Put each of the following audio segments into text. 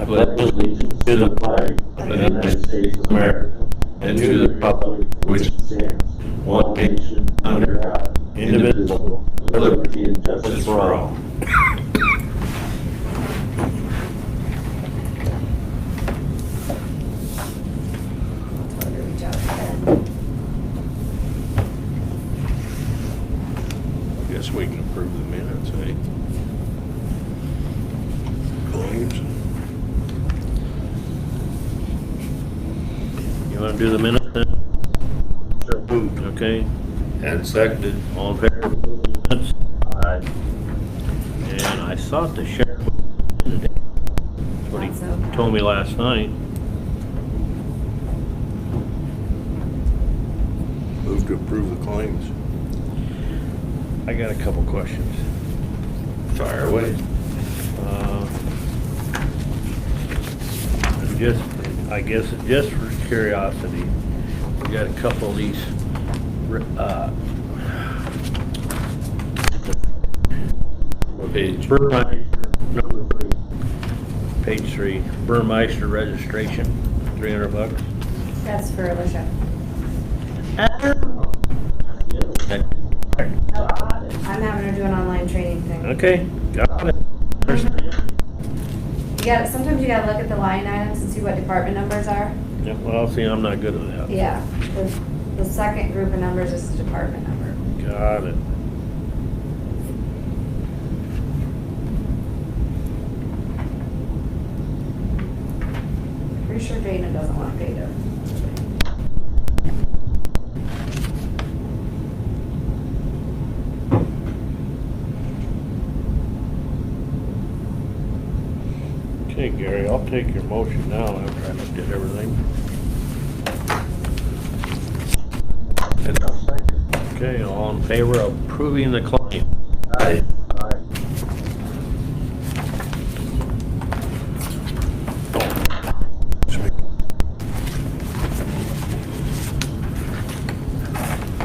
pledge allegiance to the flag of the United States of America and to the republic which stands, one nation, under God, indivisible, with liberty and justice for all. Guess we can approve the minutes, eh? Claims. You want to do the minutes then? Sure. Moved, okay. And seconded. All in favor of the minutes? Aye. And I thought the sheriff was in today. That's what he told me last night. Move to approve the claims. I got a couple questions. Fire away. I guess just for curiosity, we got a couple of these, Page. number 3, page 3, Burmeister registration, $300. That's for Alicia. I'm having her do an online training thing. Okay, got it. Sometimes you gotta look at the line items and see what department numbers are. Yeah, well, see, I'm not good at that. Yeah, the second group of numbers is the department number. Got it. Pretty sure Dana doesn't want to pay to. Okay, Gary, I'll take your motion now after I looked at everything. And I'll second. Okay, all in favor of approving the claim? Aye. Aye.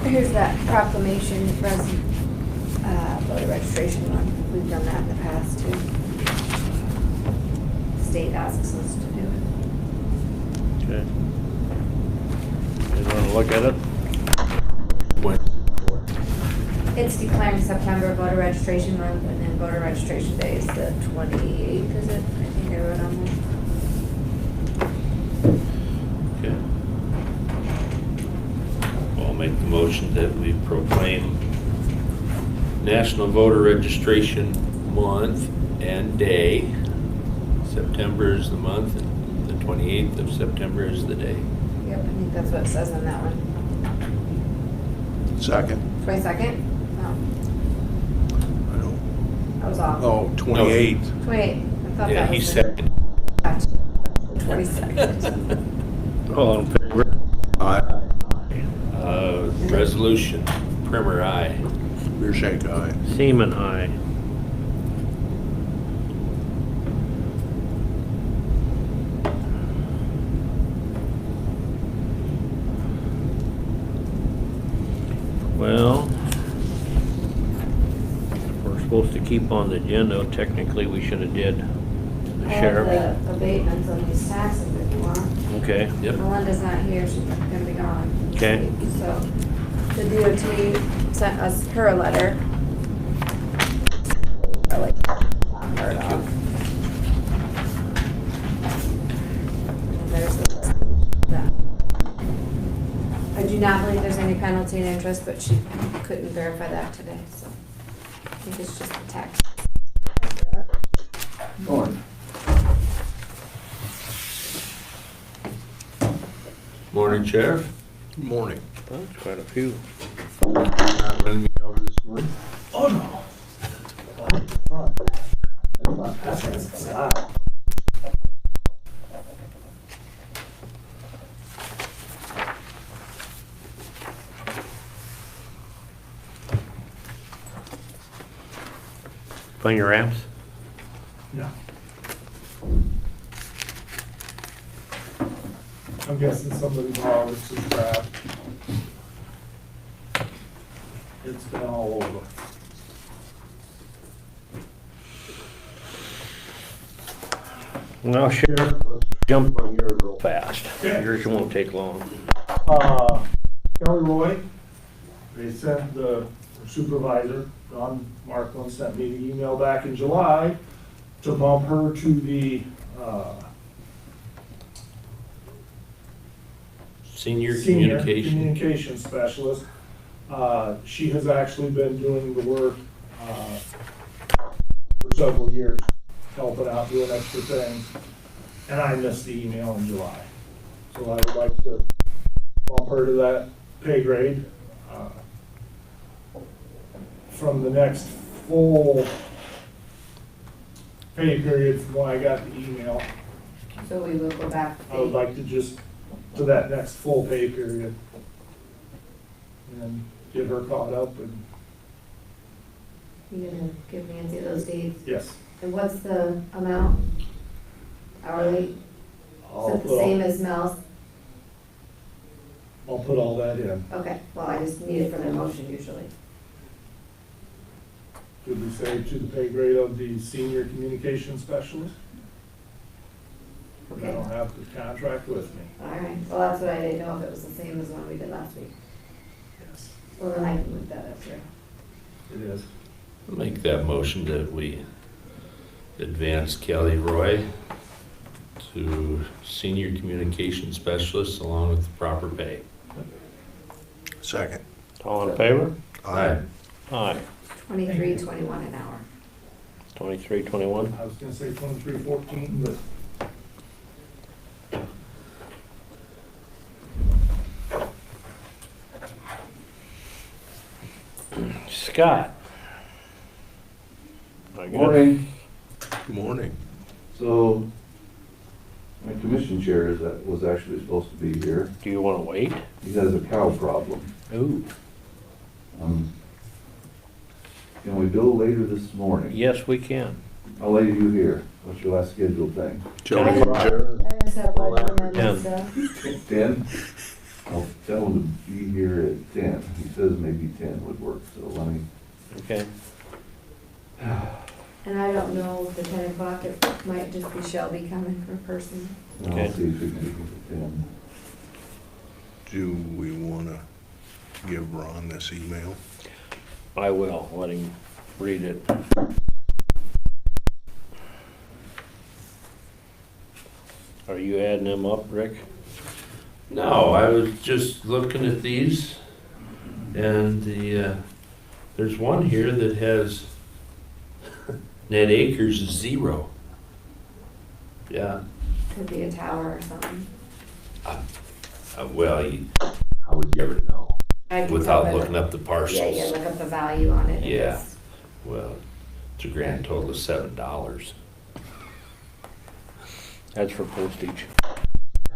Here's that proclamation, voter registration one. We've done that in the past too. State asks us to do it. Okay. You want to look at it? When? It's declaring September voter registration month, and then voter registration day is the 28th, is it? I think I wrote on there. Okay. I'll make the motion that we proclaim National Voter Registration Month and Day. September is the month, and the 28th of September is the day. Yep, I think that's what it says on that one. Second. 22nd? No, I don't. I was off. Oh, 28. 28. I thought Yeah, that he was seconded. 22nd. All in favor? Aye. Resolution, Primer aye. Beer shake aye. Seaman, aye. Well, if we're supposed to keep on the agenda, technically we should have did the I have sheriff. the abatements on these taxes if you want. Okay, Yep. Melinda's not here, she's gonna be gone. this Okay. week, So, the DOT sent us her a letter. I like her Thank you. off. And there's the, that. I do not believe there's any penalty and interest, but she couldn't verify that today, so I think it's just the tax. Morning. Morning, Sheriff. Good morning. that's quite a few. Not running me over this morning. Oh, no. Find your apps? Yeah. I'm guessing somebody borrowed some crap. It's been all over. Well, Sheriff, let's jump on yours real fast. Okay. Yours won't take long. Kelly Roy, they sent the supervisor, Don Markland, sent me the email back in July to bump her to the, Senior senior communication. communication specialist. She has actually been doing the work, for several years, helping out, doing extra things. And I missed the email in July. So I would like to bump her to that pay grade. From the next full pay period from when I got the email, So we will go back. I would like to just, to that next full pay period. And get her caught up and, You gonna give Nancy those dates? yes. And what's the amount hourly? Is I'll it the same as Mel's? put all that in. Okay, well, I just need it for their motion usually. Could we say to the pay grade of the senior communication specialist? I Okay, don't have the contract with me. all right. Well, that's what I didn't know if it was the same as one we did last week. Yes, Well, then I can move that up here. it is. Make that motion that we advance Kelly Roy to senior communication specialist along with the proper pay. Second. All in favor? Aye. Aye. 23.21 an hour. 23.21. I was gonna say 23.14, but Scott. I guess. Morning. Good morning. So, my commission chair was actually supposed to be here. Do you want to wait? He has a cow problem. Ooh. Can we bill later this morning? Yes, we can. How late are you here? What's your last scheduled thing? Joey, I just have one amendment, Ten. so. 10? I'll tell him to be here at 10. He says maybe 10 would work, so let me, Okay. And I don't know if the 10 o'clock, it might just be Shelby coming for person. Okay. I'll see if we can make it at 10. do we want to give Ron this email? I will. Let him read it. Are you adding them up, Rick? No, I was just looking at these and there's one here that has net acres is 0. Yeah, Could be a tower or something. well, how would you ever know I can without tell by looking up the parcels? Yeah, you look up the value on it. Yeah. It's- Well, it's a grand total of $7. That's for postage.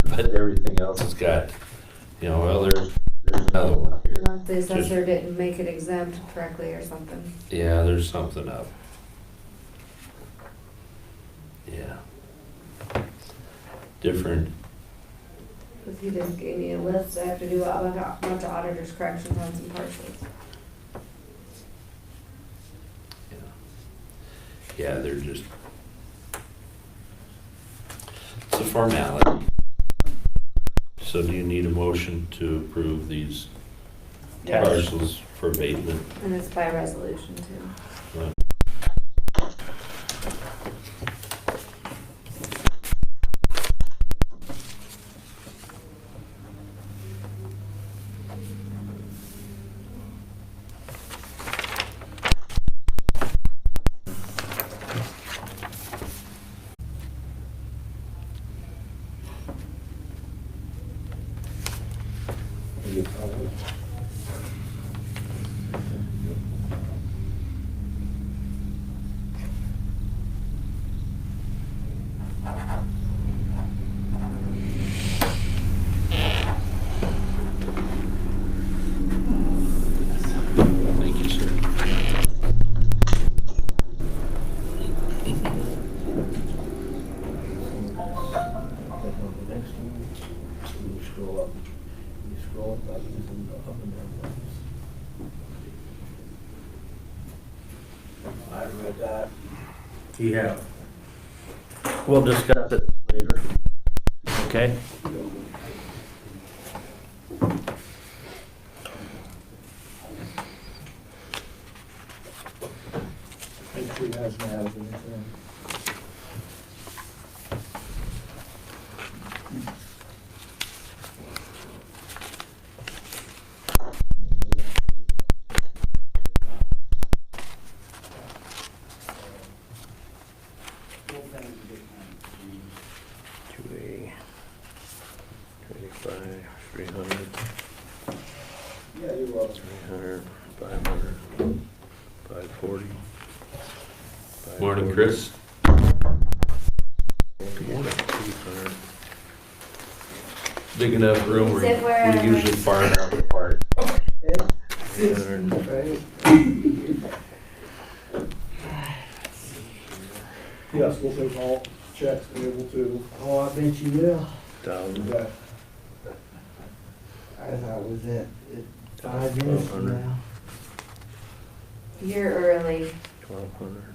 But everything else has got, well, there's another one here. Unless the assessor didn't make it exempt correctly or something. Yeah, there's something up. Yeah. Different, Because he just gave me a list, I have to do a bunch of auditor's corrections on some parcels. yeah, they're just, it's a formality. So do you need a motion to approve these Yes. parcels for abatement? And it's by resolution too. Thank you, sir. Next one, you scroll up. You scroll up by using the up and down buttons. I read that. Yeah. We'll discuss it later. Okay? Make sure it hasn't added anything. Two A, 25, 300, Yeah, you're welcome. 300, 500, 540. Morning, Chris. 300. Big enough room Is it where- where we usually farm out the park. 300. Yes, we'll take all checks, be able to. Oh, I bet you will. 1,000. Yeah. I thought it was at 5 minutes from 1200. now. You're early. 1,200.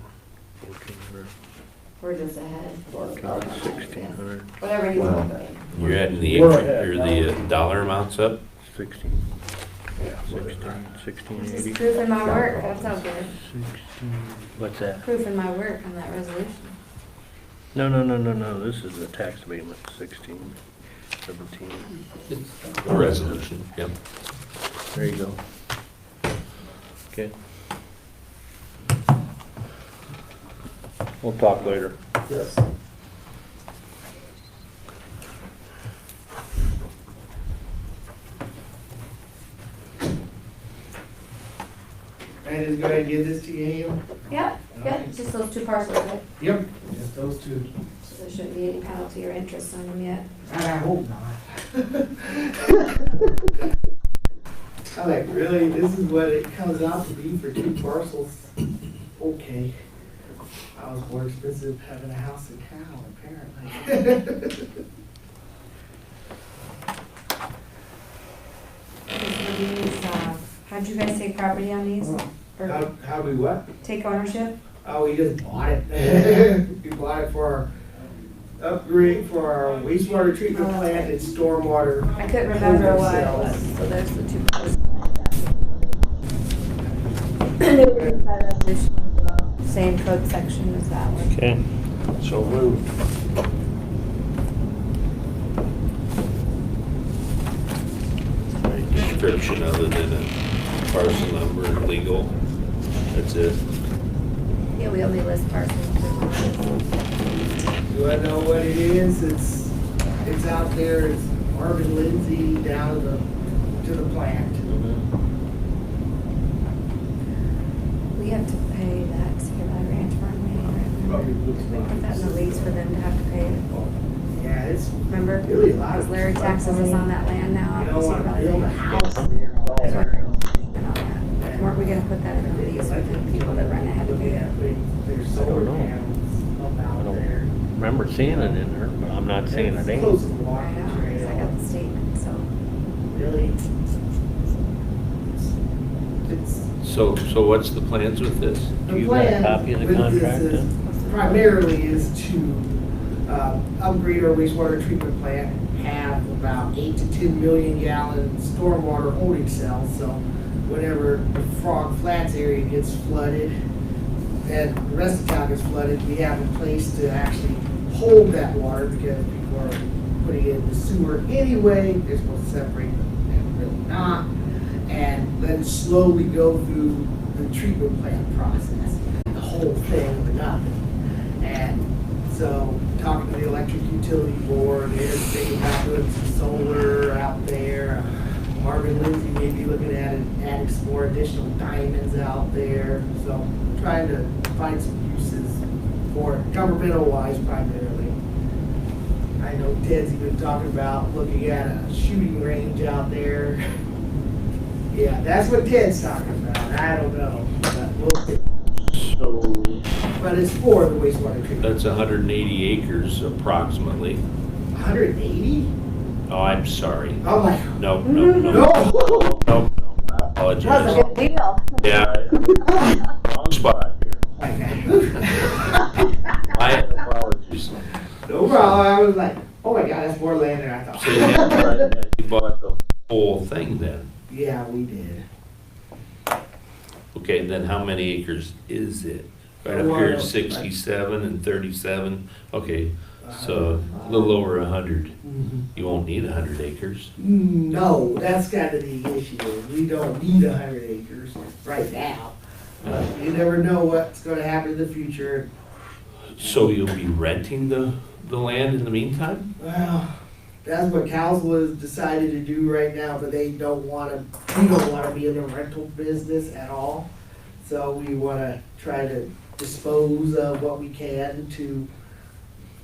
1,400. We're just ahead. 1,600. Whatever you want. You're adding the, We're ahead dollar amounts up? 16. 1680. Just proofing my work, that's all good. 16. What's that? Proofing my work on that resolution. No, this is the tax abatement, 16, 17. A resolution, yep. There you go. Okay. We'll talk later. Yes. I just go ahead and give this to you. Yep, good, just those two parcels, right? Yep. Just those two. So there shouldn't be any penalty or interest on them yet. I hope not. I'm like, really? This is what it comes out to be for 2 parcels? Okay. I was more expensive having a house in town, apparently. How'd you guys take property on these? Or How we what? take ownership? Oh, we just bought it. We bought it for our upgrade for our wastewater treatment plant and stormwater. I couldn't remember what it holding was, cells. so there's the two parcels. They were in by resolution as well. Same code section as that one. Okay. So moved. Description other than a parcel number, legal, that's it. Yeah, we only list parcels. Do I know what it is? It's out there, it's Marvin Lindsay down to the plant. We have to pay that CLI ranch farm land, right? We put that in the lease for them to have to pay it. Yeah, it's Remember? really a lot Because of. Larry taxes us on that land now. You don't so want to probably build a pay house there. and all that. Weren't we gonna put that in the lease with the people that run ahead of it? There's I don't solar know. panels up I out don't there. remember seeing it in there, but I'm not seeing it It's close in. to the I walking know, 'cause I got trail. the statement, so. Really? It's. So what's the plans with this? Do you got a copy of the contract Is then? primarily is to upgrade our wastewater treatment plant, have about 8 to 10 million gallon stormwater holding cells. So whenever the Frog Flats area gets flooded and the rest of town gets flooded, we have a place to actually hold that water because people are putting it in the sewer anyway. They're supposed to separate them and really not. And then slowly go through the treatment plant process, the whole thing with nothing. And so, talking to the electric utility board, they're thinking about doing some solar out there. Marvin Lindsay may be looking at it, adding some more additional diamonds out there. So, trying to find some uses for it, governmental wise primarily. I know Ted's even talking about looking at a shooting range out there. Yeah, that's what Ted's talking about. I don't know, but we'll see. So, But it's for the wastewater treatment. That's 180 acres approximately. 180? Oh, I'm sorry. Oh my. No. No! No, I apologize. deal. Yeah, wrong spot here. Okay. My apologies. No problem, I was like, oh my god, that's more land than I So thought. you bought the whole thing then? Yeah, we did. Okay, then how many acres is it? Right up Well, here, 67 and 37, okay, so a little over 100. Mhm. You won't need 100 acres. No, that's kind of the issue. We don't need 100 acres right now. But you never know what's gonna happen in the future. So you'll be renting the land in the meantime? Well, that's what council has decided to do right now, but they don't wanna, we don't wanna be in the rental business at all. So we wanna try to dispose of what we can to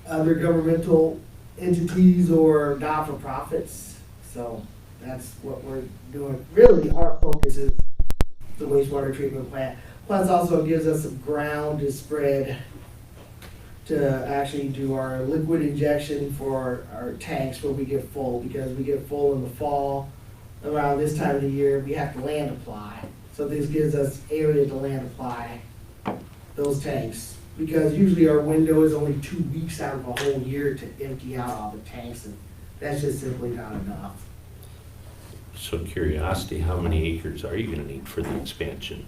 other governmental entities or not-for-profits. So that's what we're doing. Really, our focus is the wastewater treatment plant. Plus also gives us some ground to spread to actually do our liquid injection for our tanks when we get full, because we get full in the fall. Around this time of the year, we have to land apply. So this gives us area to land apply those tanks. Because usually our window is only 2 weeks out of a whole year to empty out all the tanks, and that's just simply not enough. So curiosity, how many acres are you gonna need for the expansion?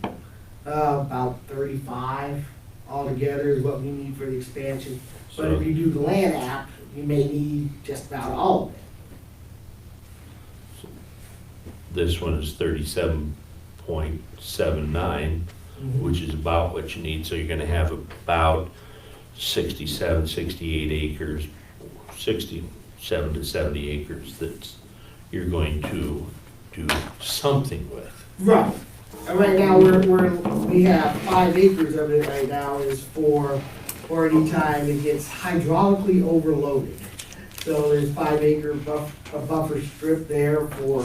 About 35 altogether is what we need for the expansion. But So- if you do the land app, you may need just about all of it. This one is 37.79, which is about what you need, so you're gonna have about 67, 68 acres, 67 to 70 acres that you're going to do something with. Right. And right now, we have 5 acres of it right now is for anytime it gets hydraulically overloaded. So there's 5 acre a buffer strip there for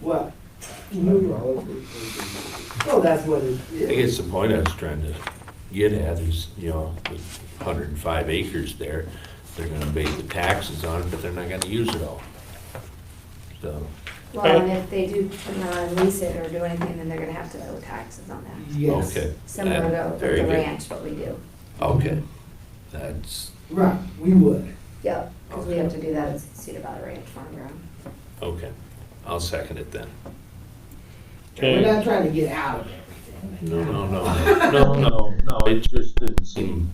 what? Oh, that's what it I is. guess the point I was trying to get at is, with 105 acres there, they're gonna pay the taxes on it, but they're not gonna use it all. So, Well, and if they do lease it or do anything, then they're gonna have to owe taxes on that. Yes. okay. Similar to Very the good. ranch, what we do. Okay, that's, Right, we would. Yep, because we have to do that as Cedar Valley Ranch Farm Ground. okay. I'll second it then. We're not trying to get out of everything. No, it just didn't seem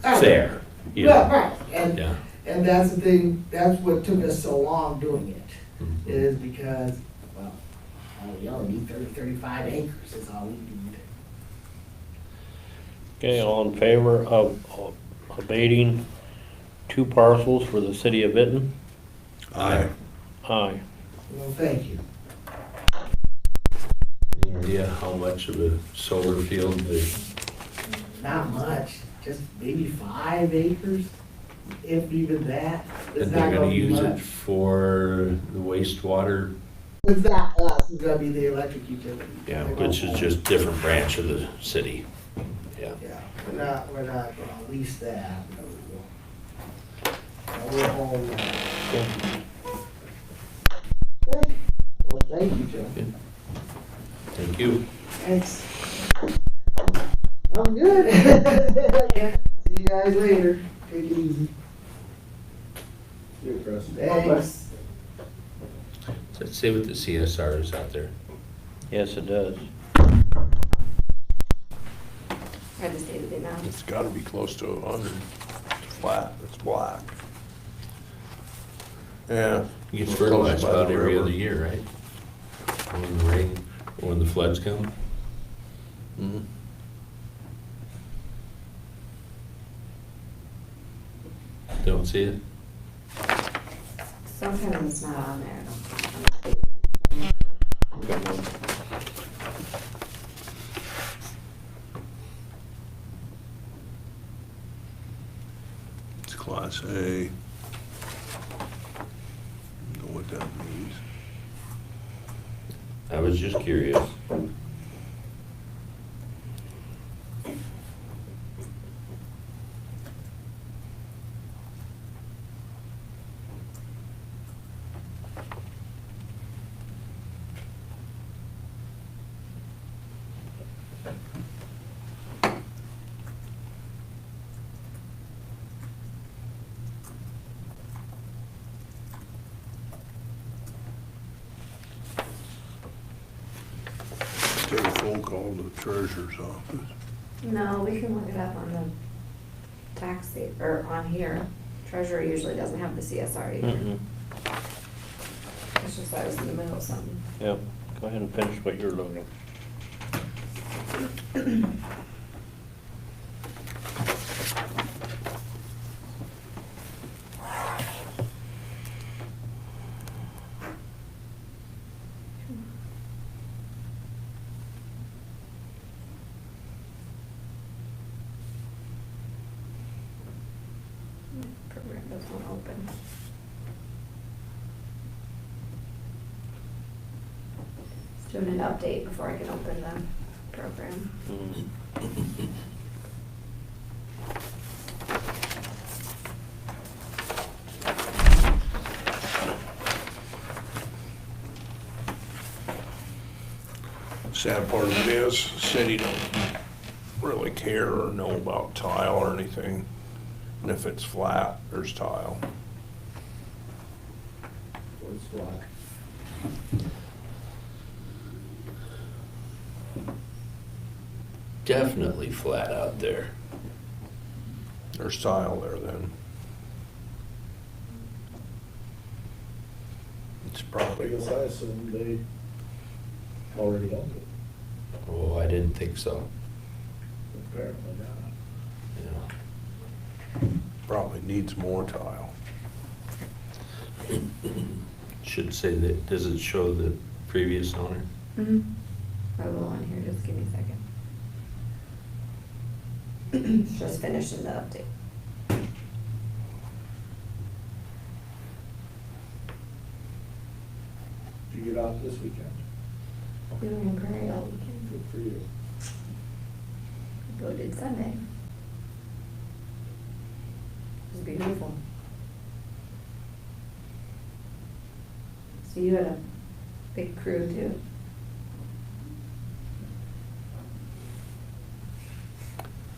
fair. you know? Right, right, and Yeah. And that's the thing, that's what took us so long doing it, Mhm. is because, well, we only need 35 acres is all we need. Okay, all in favor of abating 2 parcels for the city of Benton? Aye. Aye. Well, thank you. Any idea how much of a solar field they, Not much, just maybe 5 acres, if even that. It's and not they're gonna be use it much. for the wastewater? It's not us, it's gonna be the electric utility. Yeah, which is just different branch of the city. Yeah. Yeah, we're not gonna lease that. We'll own that. Okay. Well, thank you, Joe. Thank you. Thanks. I'm good. See you guys later. Take it easy. Thanks. Does that say what the CSR is out there? Yes, it does. Or the state of the amount. It's gotta be close to 100. It's flat, it's black. Yeah. It gets fertilized Close by the about every river. other year, right? When the rain, when the floods come? Mhm. Don't see it? Sometimes it's not on there. It's Class A. Know what that means. I was just curious. call the treasurer's office. No, we can look it up on the tax, or on here. Treasurer usually doesn't have the CSR either. Mm-mm. It's just I was in the middle of something. Yep, go ahead and finish what you're looking. Program doesn't open. It's doing an update before I can open the program. Mm. Sad part of it is, the city don't really care or know about tile or anything. And if it's flat, there's tile. It's flat. Definitely flat out there. There's tile there then. It's I probably, guess I assume they already owned it. Oh, I didn't think so. Apparently not. Yeah. probably needs more tile. Should say that, does it show the previous owner? Mm-hmm. I will on here, just give me a second. Just finishing the update. Did you get out this weekend? We were in Prairie all weekend. Good for you. Voted Sunday. It was beautiful. So you had a big crew too.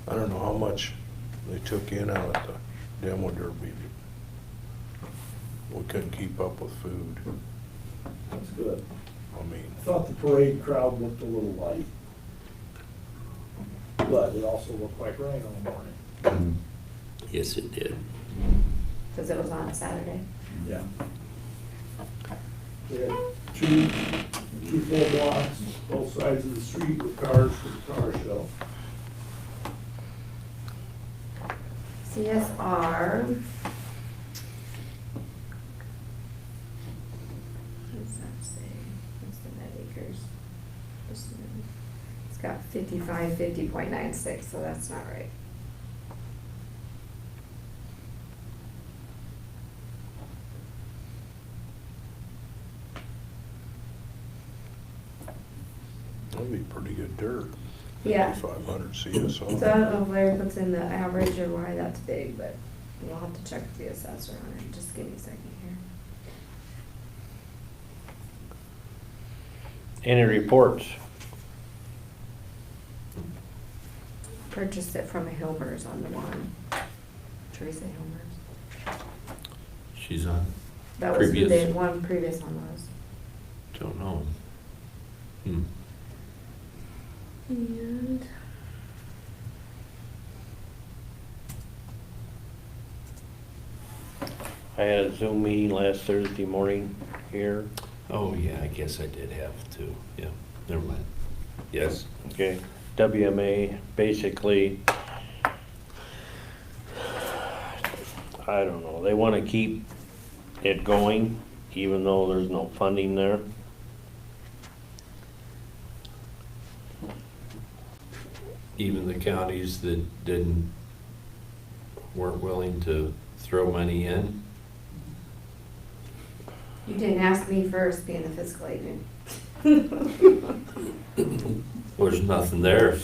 I don't know how much they took in out at the demo derby. We couldn't keep up with food. That's good. I mean, I thought the parade crowd looked a little light. But it also looked like rain all morning. Yes, it did. Because it was on a Saturday. Yeah. We had two full blocks, both sides of the street with cars for the car show. CSR. What does that say? What's the net acres? Just a minute. It's got 50.96, so that's not right. that'd be pretty good dirt. Yeah. 500 So I CSO. don't know if Larry puts in the average or why that's big, but we'll have to check with the assessor on it. Just give me a second here. Any reports? Purchased it from a Hilmer's on the one. Teresa Hilmer's. She's on, That was who Previous. the one previous one was. don't know. And I had a Zoom meeting last Thursday morning here. Oh, yeah, I guess I did have to, yeah, never mind. Yes, Okay, WMA, basically, I don't know, they want to keep it going, even though there's no funding there. even the counties that weren't willing to throw money in. you didn't ask me first, being the fiscal agent. There's nothing there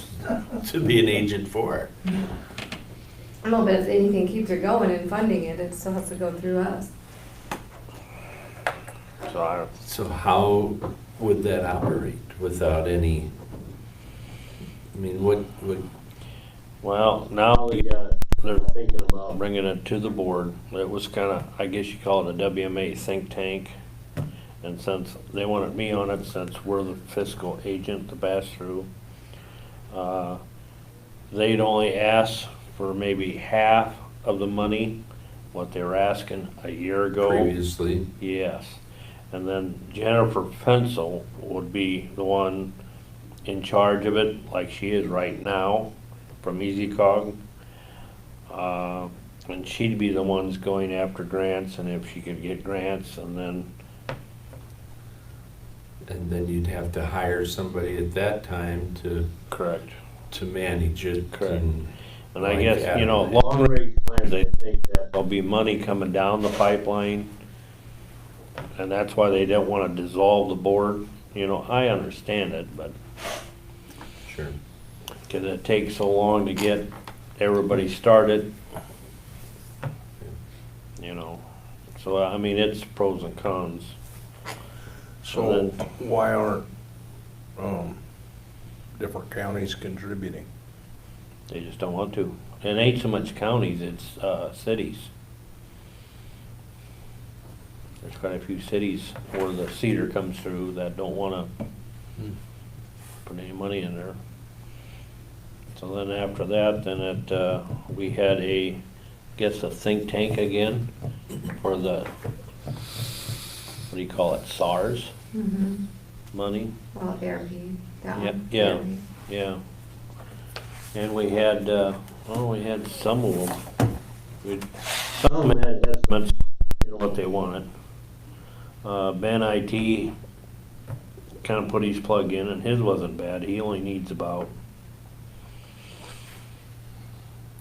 to be an agent for. No, but if anything keeps her going and funding it, it still has to go through us. So I, So how would that operate without any, I mean, what would, well, now they're thinking about bringing it to the board. It was kind of, I guess you call it a WMA think tank. And since they wanted me on it, since we're the fiscal agent, the pass-through, They'd only asked for maybe half of the money, what they were asking a year ago. Previously, Yes. And then Jennifer Fensel would be the one in charge of it, like she is right now, from EasyCog. And she'd be the ones going after grants, and if she could get grants, and then you'd have to hire somebody at that time correct. to manage it. Correct. And I like guess, Adam did. long range plans, they think that there'll be money coming down the pipeline. And that's why they don't wanna dissolve the board. I understand it, but Sure. cause it takes so long to get everybody started. So, it's pros and cons. So why aren't, different counties contributing? They just don't want to. It ain't so much counties, it's, cities. There's quite a few cities where the cedar comes through that don't wanna put any money in there. So then after that, we had a think tank again for the, what do you call it, SARS Mm-hmm. money. Well, ARP, that Yeah, one. yeah. ARP. Yeah. And we had, we had some of them. Some of them had estimates, what they wanted. Ben IT kind of put his plug in, and his wasn't bad. He only needs about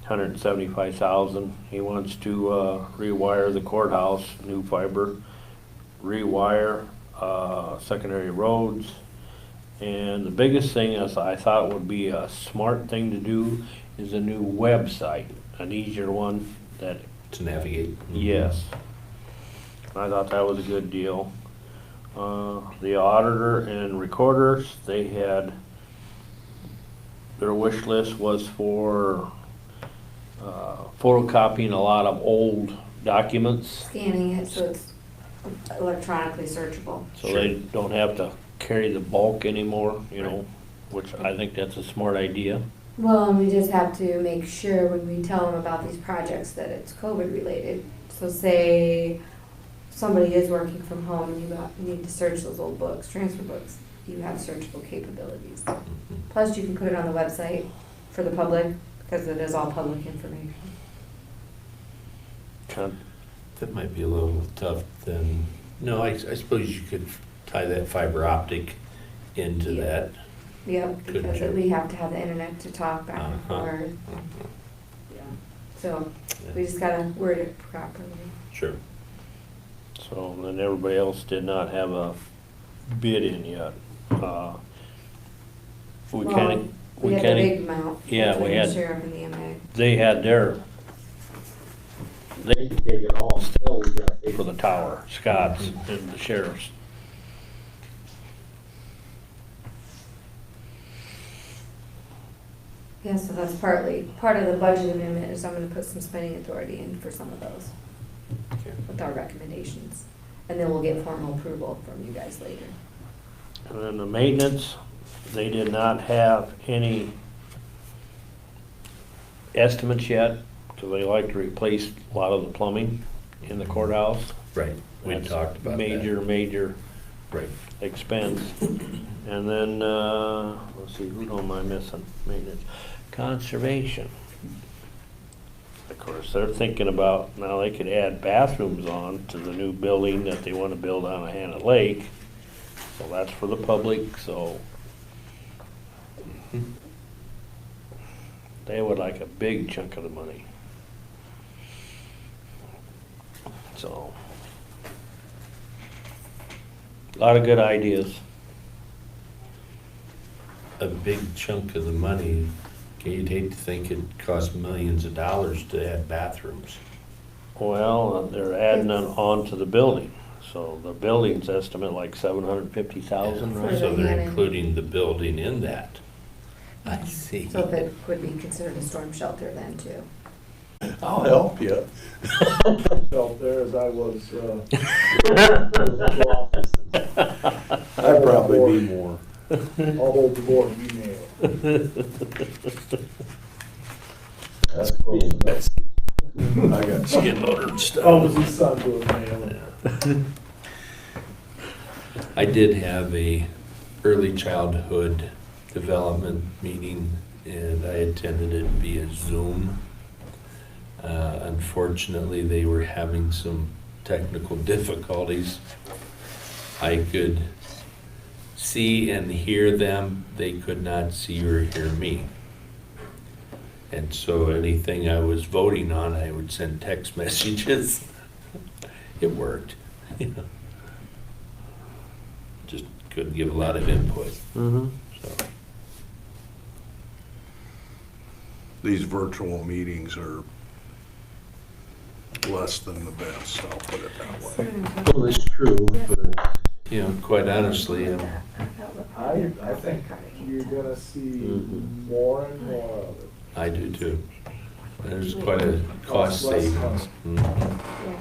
$175,000. He wants to rewire the courthouse, new fiber, rewire secondary roads. And the biggest thing is I thought would be a smart thing to do is a new website, an easier one that, To navigate. yes. I thought that was a good deal. The auditor and recorders, they had, their wish list was for photocopying a lot of old documents, Scanning it so it's electronically searchable. so they don't have to carry the bulk anymore, which I think that's a smart idea. Well, and we just have to make sure when we tell them about these projects that it's COVID related. So say somebody is working from home and you need to search those old books, transfer books, you have searchable capabilities. Plus you can put it on the website for the public because it is all public information. Kind That might be a little tough then. No, I suppose you could tie that fiber optic into Yeah. that. Yep, Couldn't because you? we have to have the internet to talk back and Uh-huh. forth. Yeah. So we Yeah. just gotta word it properly. Sure. So then everybody else did not have a bid in yet. We Well, kinda, We had the big amount. yeah, we between the had- Sheriff and the MA. they had they could take it all, still we got to pay for the tower, Scott's and the sheriff's. Yeah, so that's part of the budget amendment is I'm gonna put some spending authority in for some of those Okay. with our recommendations. And then we'll get formal approval from you guys later. And then the maintenance, they did not have any estimates yet, because they like to replace a lot of the plumbing in the courthouse. Right. We That's talked about that. Major Right. expense. And then, let's see, who am I missing? Maintenance, conservation. Of course, they're thinking about, now they could add bathrooms on to the new building that they wanna build on Hannah Lake. So that's for the public, so they would like a big chunk of the money. So, a lot of good ideas. A big chunk of the money, you'd hate to think it costs millions of dollars to add bathrooms. Well, they're adding it on to the building, so the building's estimate like $750,000, right? So they're Hannah. including the building in that. I see. So if it would be considered a storm shelter then too. I'll help you. Felt there as I was, I'd probably be more. I'll hold the board, you nail it. That's close enough. I got skid loader and stuff. Oh, was his son doing nail it? I did have a early childhood development meeting, and I attended it via Zoom. Unfortunately, they were having some technical difficulties. I could see and hear them, they could not see or hear me. And so anything I was voting on, I would send text messages. It worked, you know. Just couldn't give a lot of input, Mm-hmm. so. These virtual meetings are less than the best, I'll put it that way. Well, it's true, but You know, quite honestly, I think you're gonna see Mhm. more and more of it. I do too. There's quite a cost Costs less savings. money. Mhm.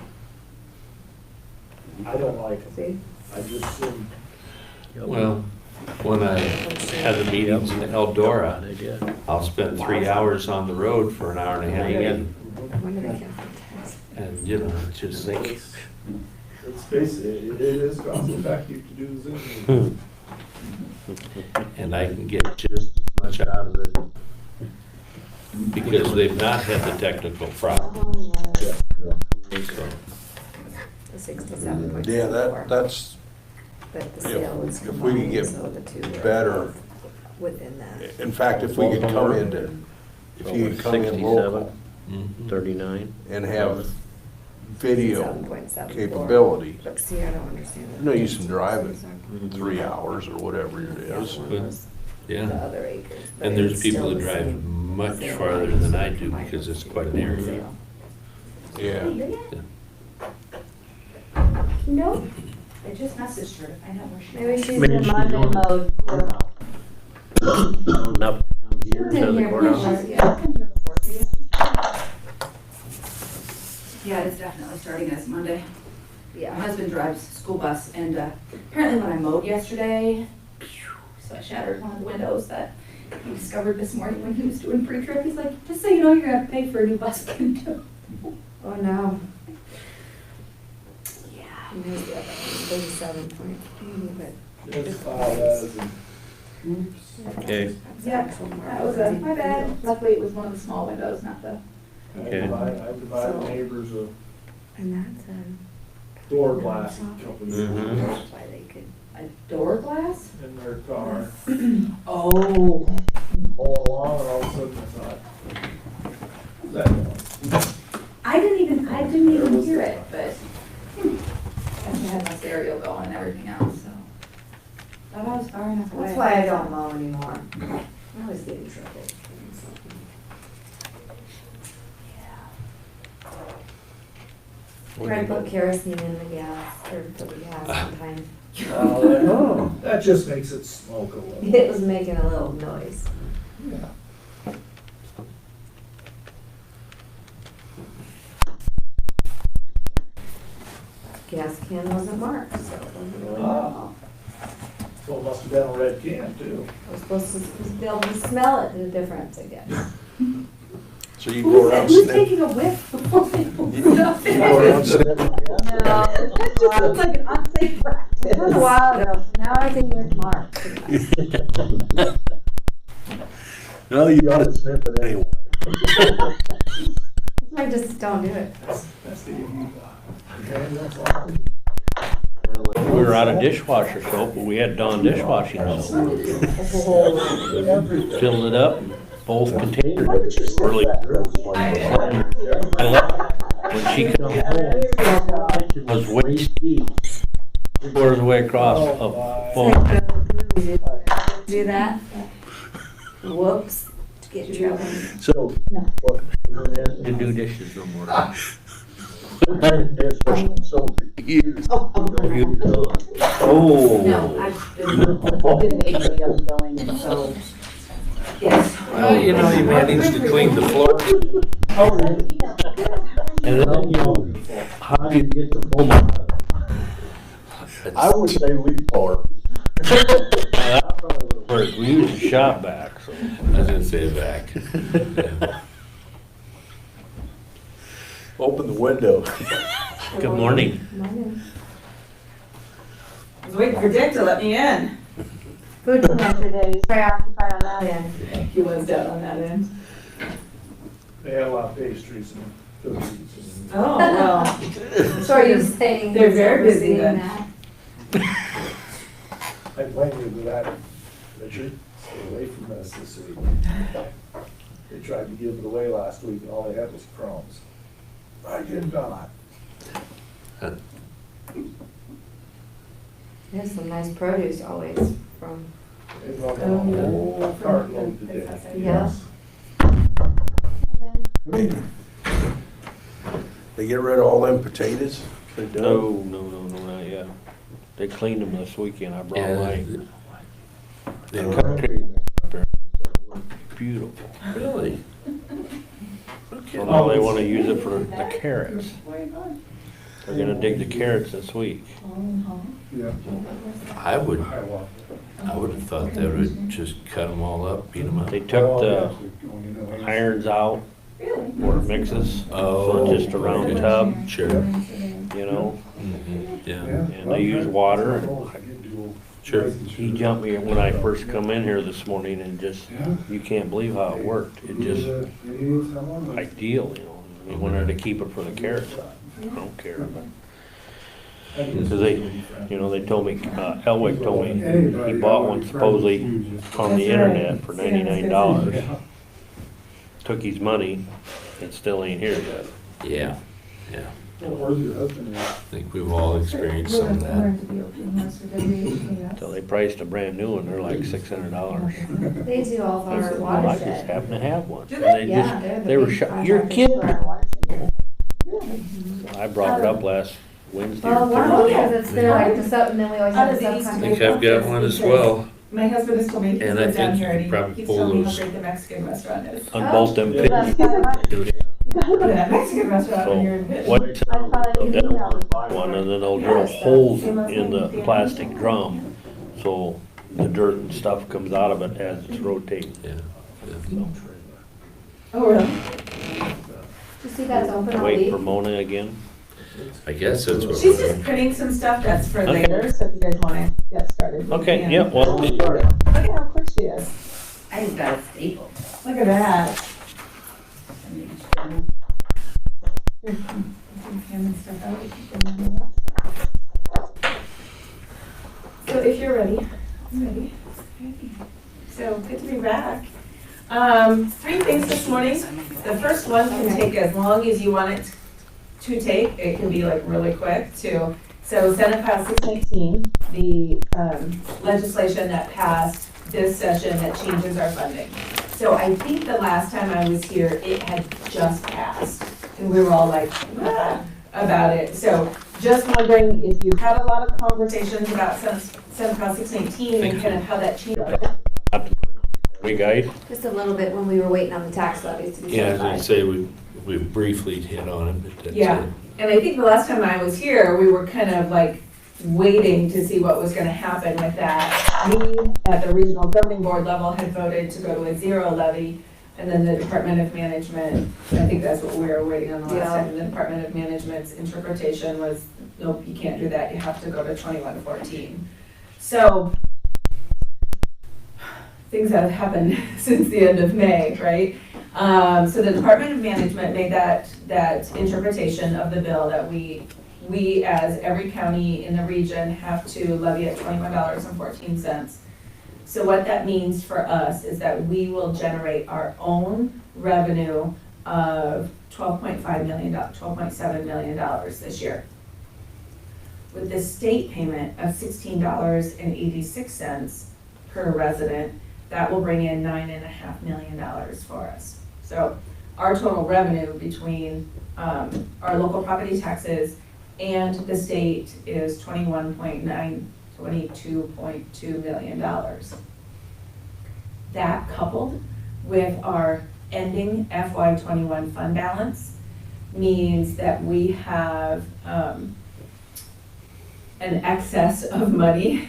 I don't like it. See? I just assume, Well, when I had the meetings in Eldora, They did. I'll spend 3 hours on the road for an hour and a half. Again. When do they get the text? And, you know, it's just like, it's basically, it is cost effective to do Zoom meetings. and I can get just as much out of it because they've not had the technical problem. Oh, yeah. So, the 67.74. Yeah, that's But the sale was if we could get combined, so the two were better. both within that. In fact, if we could come into, if you could come in local mhm. 39. and have video 7.74. capability, But see, I don't understand. no use in driving 3 hours or whatever it is. The Yeah. other acres. but And there's it's people still that the drive same much sale farther price. than I do because it's quite an area. Sale. Yeah. No, I just messaged her, I know where she is. Maybe she's Maybe in she's Monday on- mode. Enough to come here to Been the here courthouse. before. I've been here before for you. Yeah, it's definitely starting this Monday. My Yeah. husband drives school bus, and apparently when I mowed yesterday, so I shattered one of the windows that he discovered this morning when he was doing pre-trip. He's like, just so you know, you're gonna have to pay for a new bus window. Oh, no. Yeah. And there's the other one, 37.3, but. It's filed as an oops. Okay. Yep, that was my bad. Luckily, it was one of the small windows, not the. Okay. I divided neighbors a And that's a. door glass a couple years Mhm. ago That's why they could. A door glass? in their car. Oh. All along, and all of a sudden I thought, who's that noise? I didn't even hear it, but I had my stereo going and everything else, so. Thought I was far enough away. That's why I don't mow anymore. I always get in trouble. Try to put kerosene in the gas, or put the gas sometimes. Oh, that just makes it smoke a little. It was making a little noise. Yeah. Gas can wasn't marked, so it wasn't really Ah. know. So it must have been a red can too. I was supposed to be able to smell it, the difference, I guess. So you go around Who's sniffing. taking a whiff before they open it up? You go around sniffing. That just sounds like an unsafe practice. It was a while ago, so now I think it's marked. No, you gotta sniff it anyway. I just don't do it. That's the okay, that's all. We were out of dishwasher soap, but we had Dawn dishwashing soap. Filled it up, both containers. Really. I love it. When she come home, it was waist deep. 3/4 way across of foam. Do that? Whoops, to get in trouble. So. what- Didn't do dishes no more. So for years. Oh. No, I've been making up going, so, yes. Well, you know, he managed to clean the floor. And then, you know, how do you get the foam out? I would say leaf blower. That's probably work. We used the shop back, so. I was gonna say back. Open the window. Good morning. Morning. I was waiting for Dick to let me in. Food pantry day, he's preoccupied on that end. He was down on that end. They had a lot of pastries and cookies and. Oh, well. So are you saying? They're very busy overseeing then. that? I blame you for that, Richard. Stay away from this week. They tried to give it away last week and all they had was crumbs. I did not. There's some nice produce always from, They brought a whole cartload today. Yeah. They get rid of all them potatoes? They done? No, not yet. They cleaned them this weekend. I brought Yeah, mine. they Uh, cut- Beautiful. Really? So now they wanna use it for the carrots. They're gonna dig the carrots this week. Yeah. I would I walked. have thought they would just cut them all up, beat them up. They took the irons out Really? or mixes, Oh, so just a round okay. tub, Sure. you know, Mhm, Yeah, and they use water. sure. He jumped me when I first come in here this morning and just, you can't believe how it worked. It just ideal, you know. He wanted to keep it for the carrots. I don't care, but. Cause they, you know, they told me, Elwick told me, he bought one supposedly on the internet for $99. Took his money, it still ain't here yet. Yeah, yeah. Where's your husband at? I think we've all experienced some of that. So they priced a brand new one, they're like $600. they do all of I our said, well, I just watershed. happen to have one. Do And they? they Yeah, just, they're the they were big shot, you're contractors kidding. for our watershed. I brought it up last Wednesday. Well, or one of Thursday. them, because it's their like the sub, and then we always Out have of the the East I subcontract. think I've got one as well. My husband has told me he's And I lived down think here you and probably he's pull told me how those- great the Mexican restaurant is. Unbolt them Yeah, pins. that's fine. Go to that Mexican restaurant when you're in So Pitt. what, I probably they'll can email them. one and then they'll drill holes in the plastic drum, so the dirt and stuff comes out of it as it's rotating. Yeah. Oh, really? You see that's open all Wait week? for Mona again. I guess that's what. She's just printing some stuff that's for Okay. later, so if you guys wanna get started. we Okay, can. yeah, well, we'll start. Look at how quick she is. I just got a staple. Look at that. So if you're ready, I'm ready. So good to be back. 3 things this morning. The first one can take as long as you want it to take. It can be like really quick too. So Senate File 619, the legislation that passed this session that changes our funding. So I think the last time I was here, it had just passed. And we were all like, "Ah," about it. So just wondering if you had a lot of conversations about Senate File 619 and kind of how that changed. We guys, Just a little bit when we were waiting on the tax levies to be Yeah, I was gonna certified. say, we briefly hit on it, but that's Yeah. it. And I think the last time I was here, we were kind of like waiting to see what was gonna happen with that. We, at the regional governing board level, had voted to go to a zero levy, and then the Department of Management, I think that's what we were waiting on the last Yeah. time, the Department of Management's interpretation was, nope, you can't do that, you have to go to 2114. So, things that have happened since the end of May, right? So the Department of Management made that interpretation of the bill that we as every county in the region have to levy at $21.14. So what that means for us is that we will generate our own revenue of $12.5 million, $12.7 million this year. With the state payment of $16.86 per resident, that will bring in $9.5 million for us. So our total revenue between our local property taxes and the state is $22.2 million. That coupled with our ending FY21 fund balance means that we have an excess of money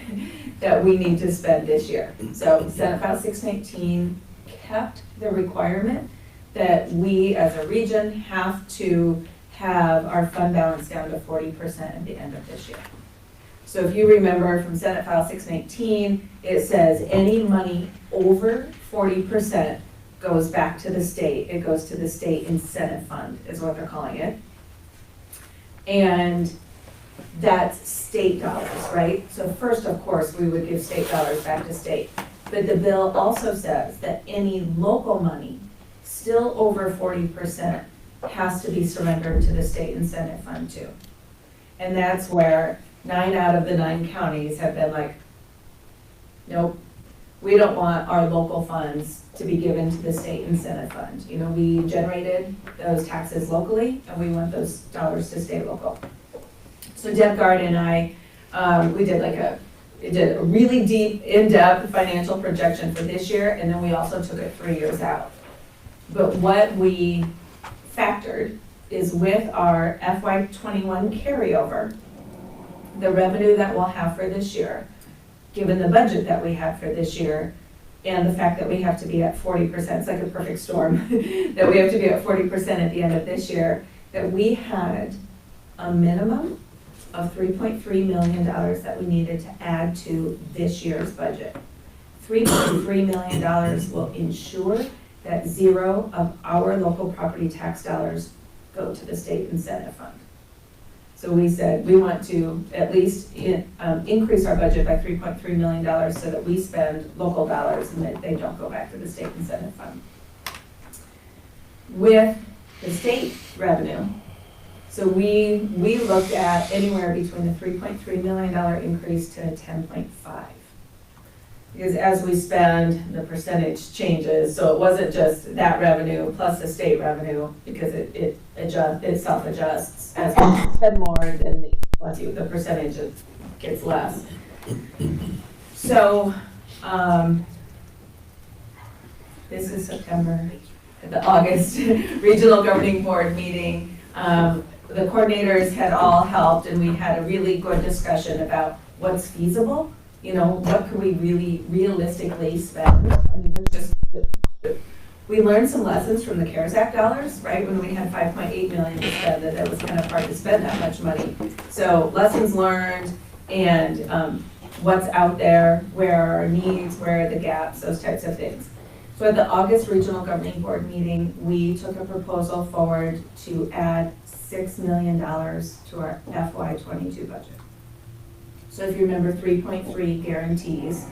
that we need to spend this year. So Senate File 619 kept the requirement that we as a region have to have our fund balance down to 40% at the end of this year. So if you remember from Senate File 619, it says any money over 40% goes back to the state. It goes to the state incentive fund is what they're calling it. And that's state dollars, right? So first, of course, we would give state dollars back to state. But the bill also says that any local money still over 40% has to be surrendered to the state incentive fund too. And that's where 9 out of the 9 counties have been like, nope, we don't want our local funds to be given to the state incentive fund. You know, we generated those taxes locally and we want those dollars to stay local. So Deb Gard and I, we did a really deep, in-depth financial projection for this year, and then we also took it 3 years out. But what we factored is with our FY21 carryover, the revenue that we'll have for this year, given the budget that we have for this year, and the fact that we have to be at 40%, it's like a perfect storm, that we have to be at 40% at the end of this year, that we had a minimum of $3.3 million that we needed to add to this year's budget. $3.3 million will ensure that 0 of our local property tax dollars go to the state incentive fund. So we said we want to at least increase our budget by $3.3 million so that we spend local dollars and that they don't go back to the state incentive fund. With the state revenue, so we looked at anywhere between a $3.3 million increase to a 10.5. Because as we spend, the percentage changes, so it wasn't just that revenue plus the state revenue, because it self-adjusts. As we spend more, then the percentage gets less. So, this is September, the August Regional Governing Board meeting. The coordinators had all helped, and we had a really good discussion about what's feasible. You know, what could we really realistically spend? I mean, we learned some lessons from the CARES Act dollars, right? When we had $5.8 million to spend, that it was kind of hard to spend that much money. So lessons learned and what's out there, where are our needs, where are the gaps, those types of things. So at the August Regional Governing Board meeting, we took a proposal forward to add $6 million to our FY22 budget. So if you remember, 3.3 guarantees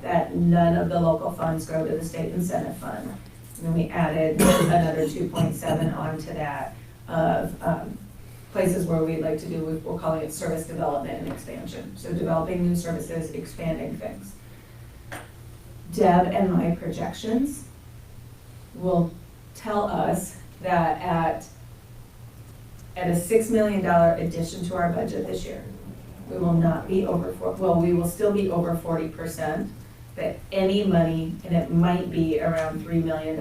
that none of the local funds go to the state incentive fund. And then we added another 2.7 onto that of places where we'd like to do, we're calling it service development and expansion. So developing new services, expanding things. Deb and my projections will tell us that at a $6 million addition to our budget this year, we will not be over, we will still be over 40%, that any money, and it might be around $3 million,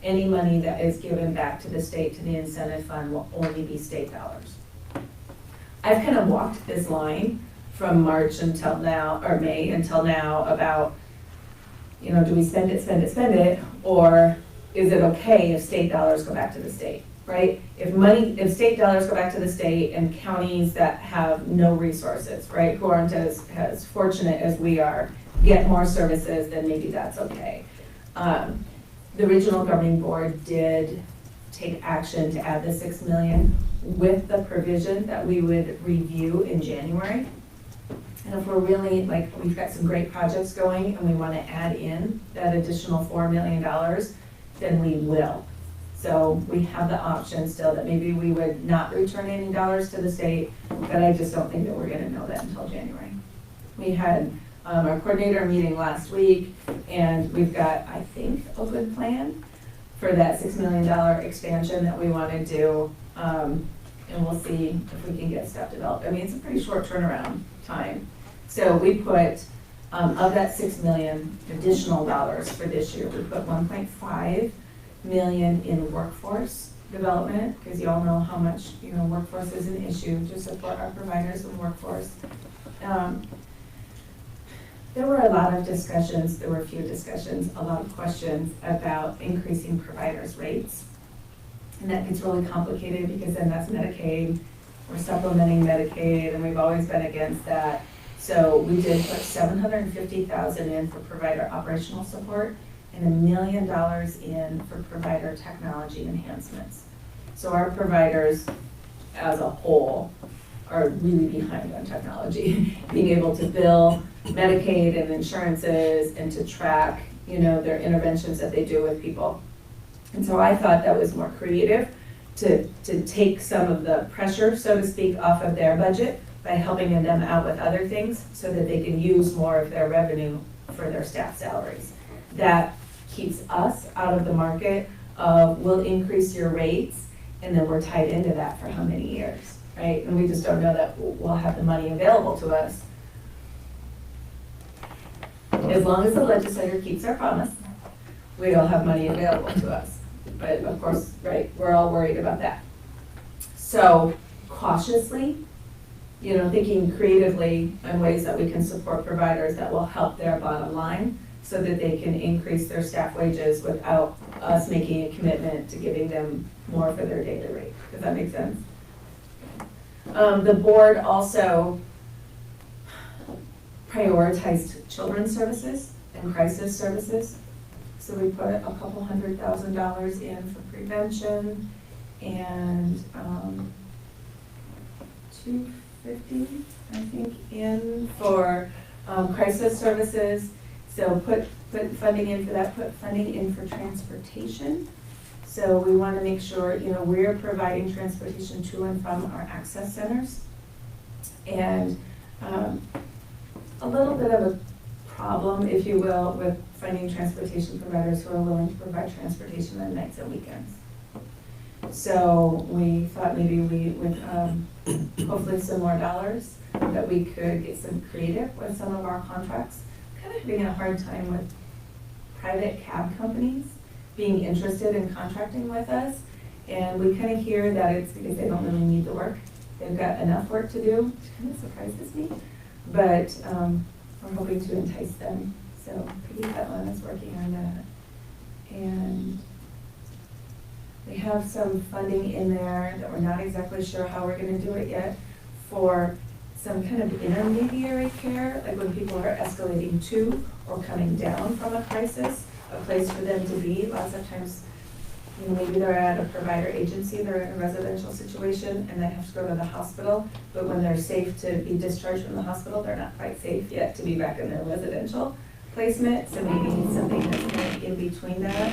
any money that is given back to the state, to the incentive fund, will only be state dollars. I've kind of walked this line from March until now, or May until now, about, you know, do we spend it, or is it okay if state dollars go back to the state? Right? If state dollars go back to the state and counties that have no resources, right, who aren't as fortunate as we are, get more services, then maybe that's okay. The Regional Governing Board did take action to add the $6 million with the provision that we would review in January. And if we're really, like, we've got some great projects going and we want to add in that additional $4 million, then we will. So we have the option still that maybe we would not return any dollars to the state, but I just don't think that we're gonna know that until January. We had our coordinator meeting last week, and we've got, I think, a good plan for that $6 million expansion that we wanna do, and we'll see if we can get stuff developed. I mean, it's a pretty short turnaround time. So we put, of that $6 million additional dollars for this year, we put $1.5 million in workforce development, because you all know how much, you know, workforce is an issue to support our providers and workforce. there were a lot of discussions, there were a few discussions, a lot of questions about increasing providers' rates. And that gets really complicated because then that's Medicaid, we're supplementing Medicaid, and we've always been against that. So we did put $750,000 in for provider operational support and $1 million in for provider technology enhancements. So our providers as a whole are really behind on technology, being able to bill Medicaid and insurances and to track, you know, their interventions that they do with people. And so I thought that was more creative to take some of the pressure, so to speak, off of their budget by helping them out with other things so that they can use more of their revenue for their staff salaries. That keeps us out of the market of we'll increase your rates and then we're tied into that for how many years, right? And we just don't know that we'll have the money available to us. As long as the legislator keeps their promise, we'll have money available to us. But of course, right, we're all worried about that. So cautiously, you know, thinking creatively in ways that we can support providers that will help their bottom line so that they can increase their staff wages without us making a commitment to giving them more for their daily rate. Does that make sense? The board also prioritized children's services and crisis services. So we put a couple $100,000 in for prevention and $250,000, I think, in for crisis services. So put funding in for that, put funding in for transportation. So we want to make sure, you know, we're providing transportation to and from our access centers. And a little bit of a problem, if you will, with finding transportation providers who are willing to provide transportation on nights and weekends. So we thought maybe we would, hopefully some more dollars, that we could get some creative with some of our contracts. Kind of having a hard time with private cab companies being interested in contracting with us. And we kind of hear that it's because they don't really need the work. They've got enough work to do, which kind of surprises me. But we're hoping to entice them. So Peggy Fetland is working on that. And we have some funding in there that we're not exactly sure how we're going to do it yet for some kind of intermediary care, like when people are escalating to or coming down from a crisis, a place for them to be. Lots of times, you know, maybe they're at a provider agency, they're in a residential situation, and they have to go to the hospital, but when they're safe to be discharged from the hospital, they're not quite safe yet to be back in their residential placement, so maybe need something that's kind of in between that.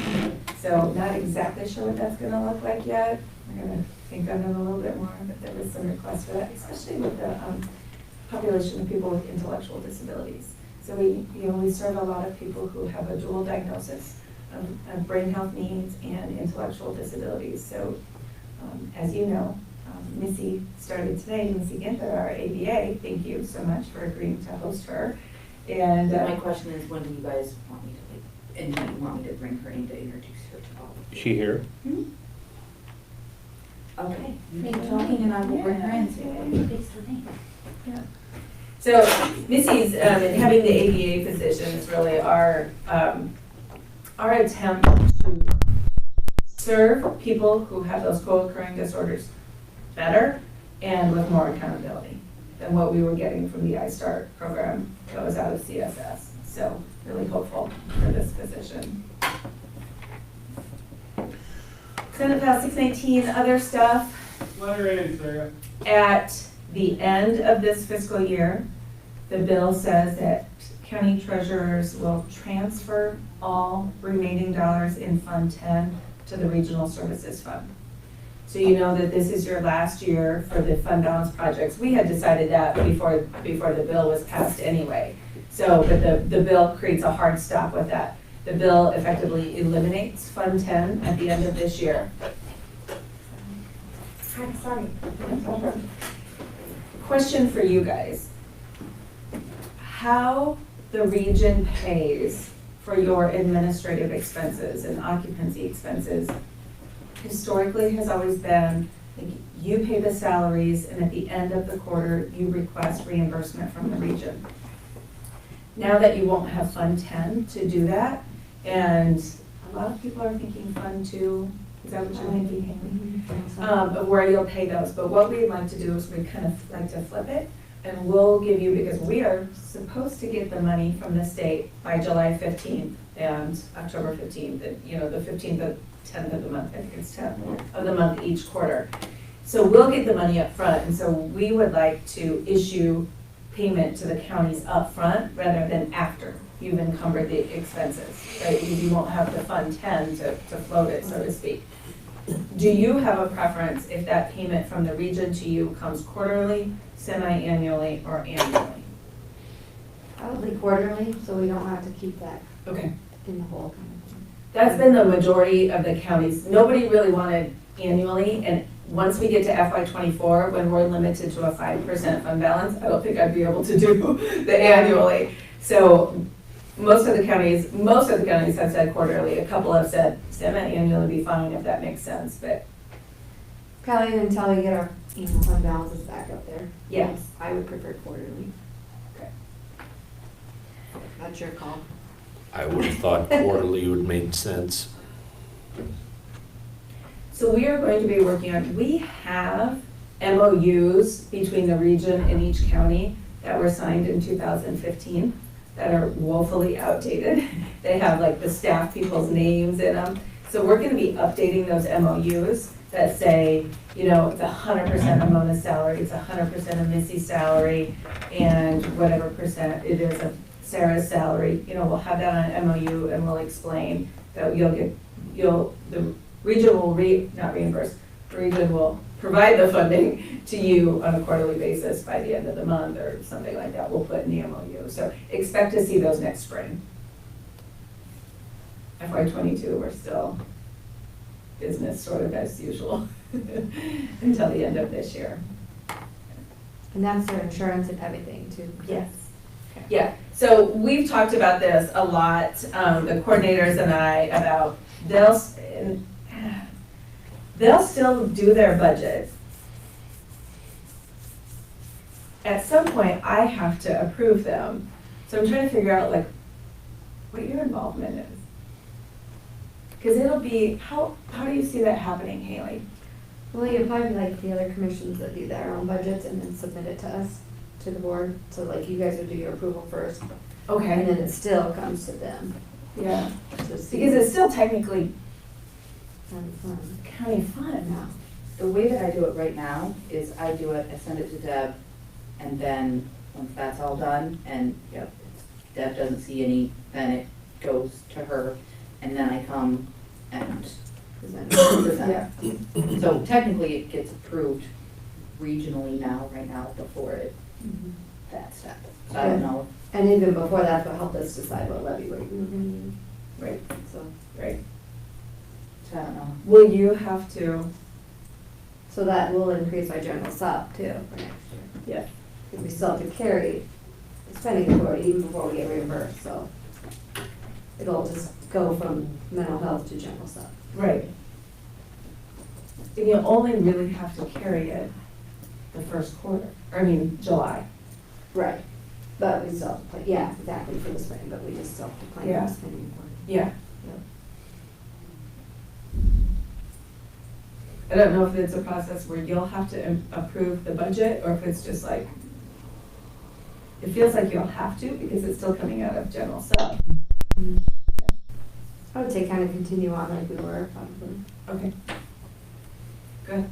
So not exactly sure what that's gonna look like yet. We're gonna think on it a little bit more, but there was some requests for that, especially with the population of people with intellectual disabilities. So we serve a lot of people who have a dual diagnosis of brain health needs and intellectual disabilities. So as you know, Missy started today, Missy Ginther, our ABA, thank you so much for agreeing to host her. And My question is, when do you guys want me to, and do you want me to bring her in to introduce her to all of Is you? she here? Okay, keep talking and I will bring her in, so I can face her name. yeah. So Missy's, and having the ABA position is really our attempt to serve people who have those co-occurring disorders better and with more accountability than what we were getting from the iStart program that was out of CSS. So really hopeful for this position. Senate Bill 619, other stuff. At the end of this fiscal year, the bill says that county treasurers will transfer all remaining dollars in Fund 10 to the Regional Services Fund. So you know that this is your last year for the fund balance projects. We had decided that before the bill was passed anyway. So, but the bill creates a hard stop with that. The bill effectively eliminates Fund 10 at the end of this year. Sorry. Question for you guys. How the region pays for your administrative expenses and occupancy expenses historically has always been, like, you pay the salaries and at the end of the quarter you request reimbursement from the region. now that you won't have Fund 10 to do that, and a lot of people are thinking Fund 2, is that what you're thinking, Haley? Of where you'll pay those, but what we'd like to do is we'd kind of like to flip it, and we'll give you, because we are supposed to get the money from the state by July 15th and October 15th, and, you know, the 15th and 10th of the month, I think it's 10th of the month each quarter. So we'll get the money up front, and so we would like to issue payment to the counties up front rather than after you've encumbered the expenses, right? Because you won't have the Fund 10 to float it, so to speak. Do you have a preference if that payment from the region to you comes quarterly, semi-annually, or annually? Probably quarterly, so we don't have to keep that Okay. in the hole kind of thing. That's been the majority of the counties. Nobody really wanted annually, and once we get to FY '24, when we're limited to a 5% fund balance, I don't think I'd be able to do the annually. So most of the counties have said quarterly. A couple have said semi-annually would be fine if that makes sense, but Probably until we get our, fund balances back up there. Yeah. I would prefer quarterly. Okay. That's your call. I would have thought quarterly would make sense. so we are going to be working on, we have MOUs between the region and each county that were signed in 2015 that are woefully outdated. They have like the staff people's names in them. So we're gonna be updating those MOUs that say, it's 100% of Mona's salary, it's 100% of Missy's salary, and whatever percent it is of Sarah's salary. We'll have that on an MOU, and we'll explain that the region will not reimburse, the region will provide the funding to you on a quarterly basis by the end of the month or something like that. We'll put in the MOU. So expect to see those next spring. FY '22, we're still business sort of as usual until the end of this year. And that's their insurance and everything too. Yes. Yeah, so we've talked about this a lot, the coordinators and I, about they'll still do their budget. At some point, I have to approve them. So I'm trying to figure out what your involvement is. Because it'll be, how do you see that happening, Haley? Well, you probably like the other commissions that do their own budgets and then submit it to us, to the board. So like you guys would do your approval first, and Okay, then it still comes to them. yeah, to see. because it's still technically Kind of fun. county fund. No. The way that I do it right now is I do it, I send it to Deb, and then once that's all done, and Deb doesn't see any, then it goes to her, and then I come and present. So technically, it gets approved regionally now, right now, before Mhm. that step. So I don't know. And even before that, they'll help us decide what levy rate we were gonna use, Right, so. right. So I don't know. Will you have to, So that will increase our general sub too for next year. yeah, Because we still have to carry the spending authority even before we get reimbursed, so. It'll just go from mental health to general sub. right. And you only really have to carry it the first quarter, July. Right. But we still have to play, yeah, exactly for the spring, but we just still have to plan Yeah. the spending authority. Yeah. I don't know if it's a process where you'll have to approve the budget, or if it's just like, it feels like you'll have to, because it's still coming out of general sub. I would say kind of continue on like we were probably. Okay. Good.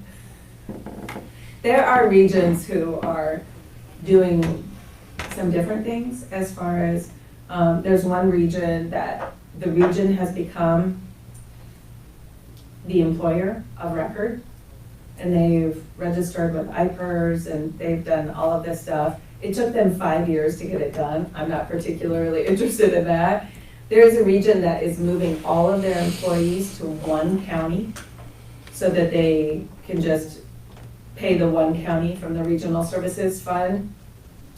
There are regions who are doing some different things as far as, there's one region that the region has become the employer of record, and they've registered with IPERS, and they've done all of this stuff. It took them 5 years to get it done. I'm not particularly interested in that. There's a region that is moving all of their employees to one county so that they can just pay the one county from the regional services fund.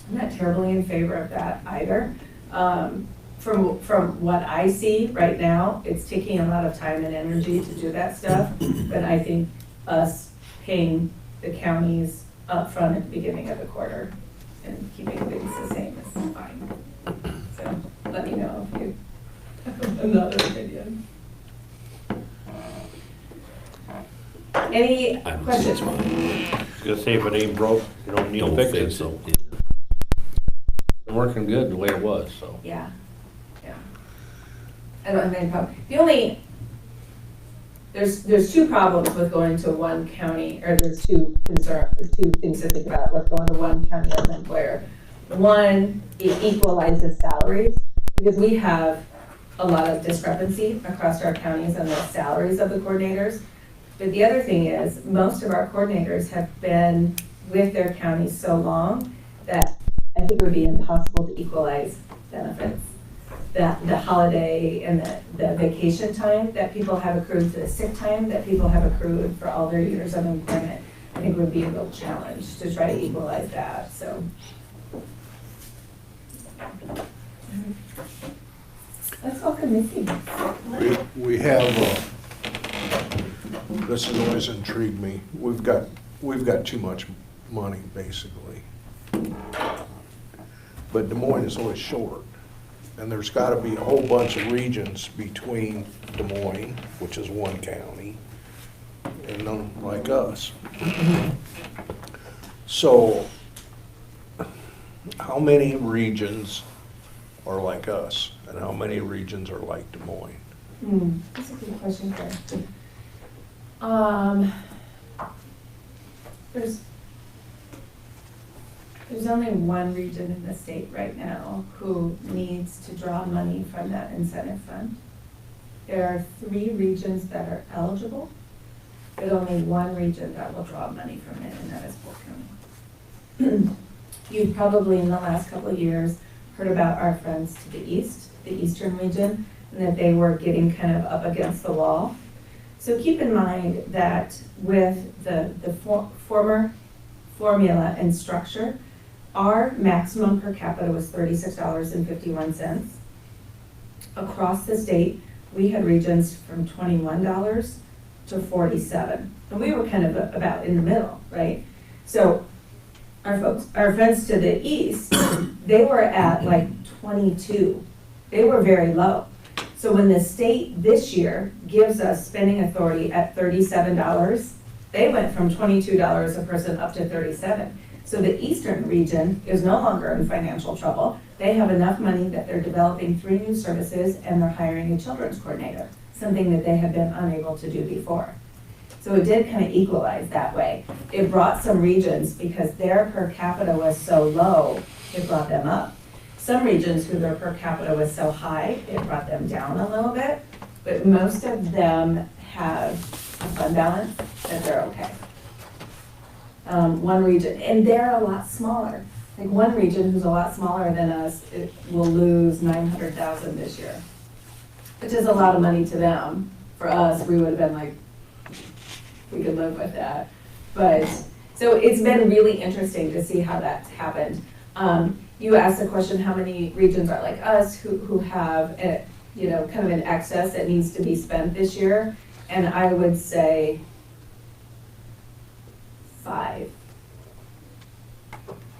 I'm not terribly in favor of that either. From what I see right now, it's taking a lot of time and energy to do that stuff, but I think us paying the counties upfront at the beginning of the quarter and keeping things the same is fine. So, let me know if you have another opinion. Any I would say questions? it's fine. I was gonna say, if it ain't broke, you don't need to Don't fix fix it, so. it. It's working good the way it was, so. Yeah, yeah. I don't have any problem. The only, there's two problems with going to one county, or there's two things to think about with going to one county as an employer. One, it equalizes salaries, because we have a lot of discrepancy across our counties on the salaries of the coordinators. But the other thing is, most of our coordinators have been with their counties so long that I think it would be impossible to equalize benefits. The holiday and the vacation time that people have accrued, the sick time that people have accrued for all their years of employment, I think would be a real challenge to try to equalize that, so. Let's welcome Missy. We have, this has always intrigued me, we've got too much money, basically. But Des Moines is always short, and there's gotta be a whole bunch of regions between Des Moines, which is one county, and none like us. So, how many regions are like us, and how many regions are like Des Moines? That's a good question, Claire. There's only one region in the state right now who needs to draw money from that incentive fund. There are 3 regions that are eligible, but only one region that will draw money from it, and that is Polk County. You've probably in the last couple of years heard about our friends to the east, the eastern region, and that they were getting kind of up against the wall. So keep in mind that with the former formula and structure, our maximum per capita was $36.51. Across the state, we had regions from $21 to $47. And we were kind of about in the middle, right? So our friends to the east, they were at like 22. They were very low. So when the state this year gives us spending authority at $37, they went from $22 a person up to $37. So the eastern region is no longer in financial trouble. They have enough money that they're developing 3 new services and they're hiring a children's coordinator, something that they had been unable to do before. So it did kind of equalize that way. It brought some regions, because their per capita was so low, it brought them up. Some regions who their per capita was so high, it brought them down a little bit, but most of them have a fund balance that they're okay. One region, and they're a lot smaller. Like one region who's a lot smaller than us, it will lose $900,000 this year, which is a lot of money to them. For us, we would have been like, we could live with that. But, so it's been really interesting to see how that's happened. You asked the question, how many regions are like us who have, kind of an excess that needs to be spent this year? And I would say 5.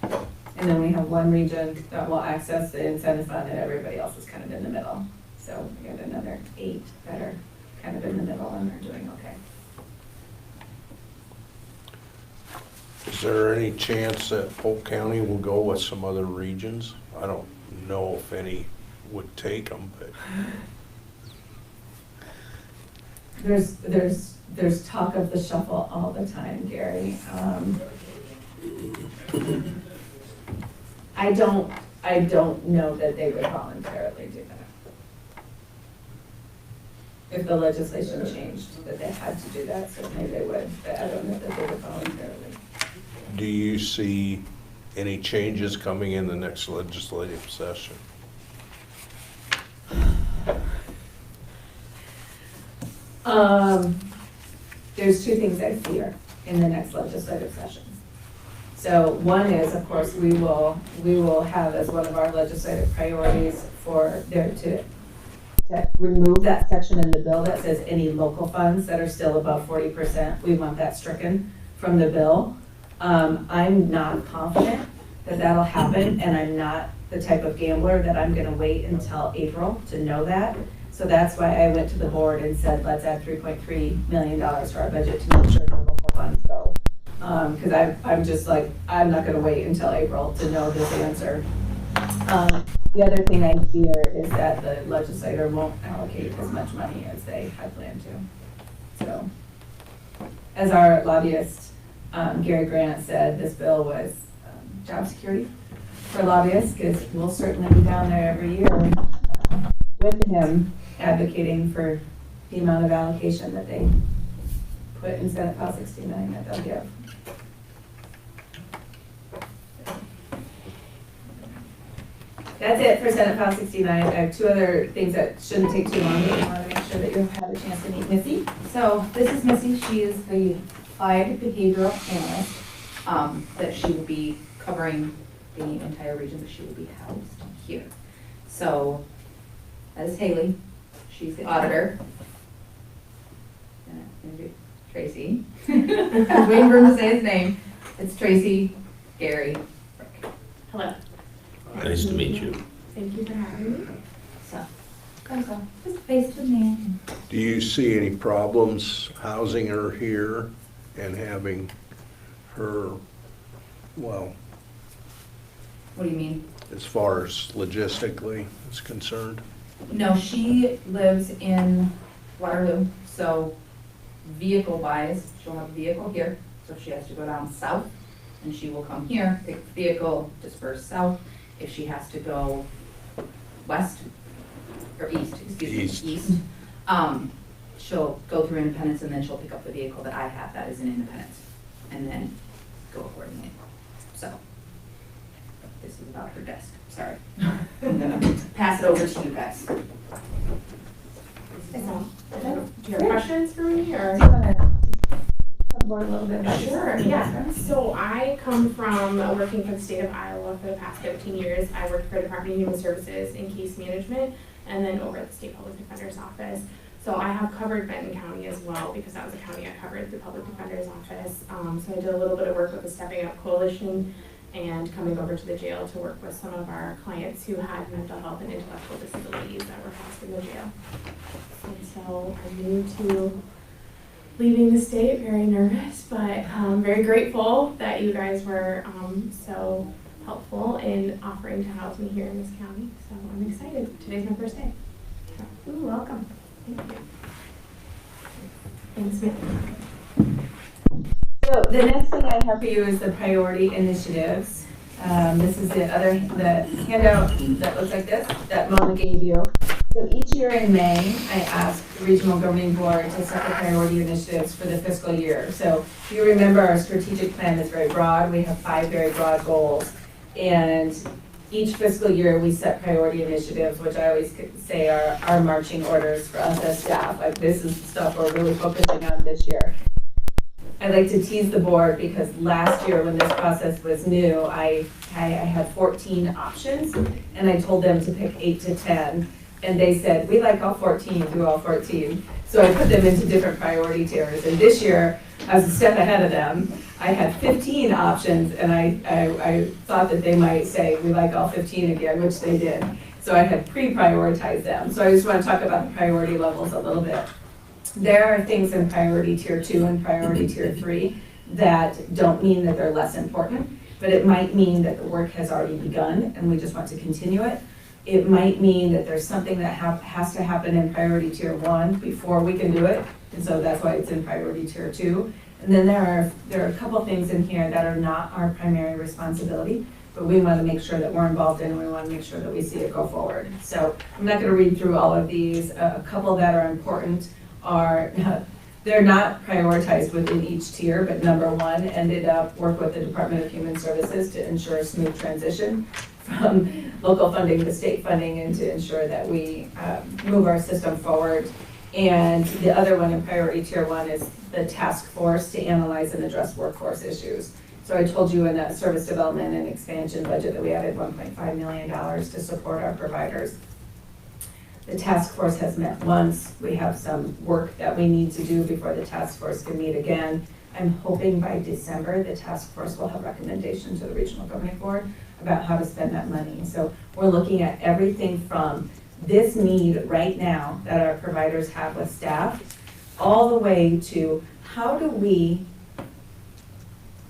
And then we have one region that will access the incentive fund, and everybody else is kind of in the middle. So we got another 8 that are kind of in the middle and are doing okay. Is there any chance that Polk County will go with some other regions? I don't know if any would take them, but. There's talk of the shuffle all the time, Gary. I don't know that they would voluntarily do that. If the legislation changed that they had to do that, certainly they would, but I don't know that they would voluntarily. Do you see any changes coming in the next legislative session? There's 2 things I fear in the next legislative session. So one is, of course, we will have as one of our legislative priorities for there to remove that section in the bill that says any local funds that are still above 40%. We want that stricken from the bill. I'm not confident that that'll happen, and I'm not the type of gambler that I'm gonna wait until April to know that. So that's why I went to the board and said, let's add $3.3 million to our budget to make sure the local funds go. Because I'm just like, I'm not gonna wait until April to know this answer. The other thing I fear is that the legislator won't allocate as much money as they had planned to. So, as our lobbyist, Gary Grant said, this bill was job security for lobbyists, because we'll certainly be down there every year with him advocating for the amount of allocation that they put in Senate File 69 that they'll give. That's it for Senate File 69. I have two other things that shouldn't take too long, but I want to make sure that you've had a chance to meet Missy. So this is Missy, she is the applied behavioral analyst, that she will be covering the entire region, but she will be housed here. So that is Haley, she's the auditor. Tracy, I was waiting for him to say his name. It's Tracy, Gary, Rick. Hello. Nice to meet you. Thank you for having me. So, just face to name. Do you see any problems housing her here and having her, well, What do you mean? as far as logistically is concerned? No, she lives in Waterloo, so vehicle-wise, she'll have a vehicle here, so if she has to go down south, and she will come here, pick the vehicle, disperse south. If she has to go west, or east, excuse me, east, she'll go through Independence, and then she'll pick up the vehicle that I have that is in Independence, and then go accordingly. So, this is about her desk, sorry. I'm gonna pass it over to you guys. Do you have questions for me, or? More a little bit about Sure, yeah. So I come from working for the state of Iowa for the past 15 years. I worked for the Department of Human Services in case management, and then over at the State Public Defender's Office. So I have covered Benton County as well, because that was a county I covered, the Public Defender's Office. So I did a little bit of work with the Stepping Up Coalition and coming over to the jail to work with some of our clients who had mental health and intellectual disabilities that were housed in the jail. And so I'm new to leaving the state, very nervous, but very grateful that you guys were so helpful in offering to house me here in this county. So I'm excited. Today's my first day. Ooh, welcome. Thank you. Thanks, ma'am. So the next thing I have for you is the priority initiatives. This is the handout that looks like this, that Mona gave you. So each year in May, I ask the Regional Governing Board to set the priority initiatives for the fiscal year. So if you remember, our strategic plan is very broad. We have 5 very broad goals. And each fiscal year, we set priority initiatives, which I always say are our marching orders for us as staff. Like, this is the stuff we're really focusing on this year. I like to tease the board because last year when this process was new, I had 14 options, and I told them to pick 8 to 10. And they said, we like all 14, do all 14. So I put them into different priority tiers. And this year, I was a step ahead of them. I had 15 options, and I thought that they might say, we like all 15 again, which they did. So I had pre-prioritized them. So I just want to talk about the priority levels a little bit. There are things in priority tier 2 and priority tier 3 that don't mean that they're less important, but it might mean that the work has already begun and we just want to continue it. It might mean that there's something that has to happen in priority tier 1 before we can do it, and so that's why it's in priority tier 2. And then there are a couple things in here that are not our primary responsibility, but we want to make sure that we're involved in, and we want to make sure that we see it go forward. So I'm not going to read through all of these. A couple that are important are, they're not prioritized within each tier, but number 1 ended up work with the Department of Human Services to ensure a smooth transition from local funding to state funding, and to ensure that we move our system forward. And the other one in priority tier 1 is the task force to analyze and address workforce issues. So I told you in that service development and expansion budget that we added $1.5 million to support our providers. The task force has met once. We have some work that we need to do before the task force can meet again. I'm hoping by December, the task force will have recommendations to the regional governing board about how to spend that money. So we're looking at everything from this need right now that our providers have with staff, all the way to how do we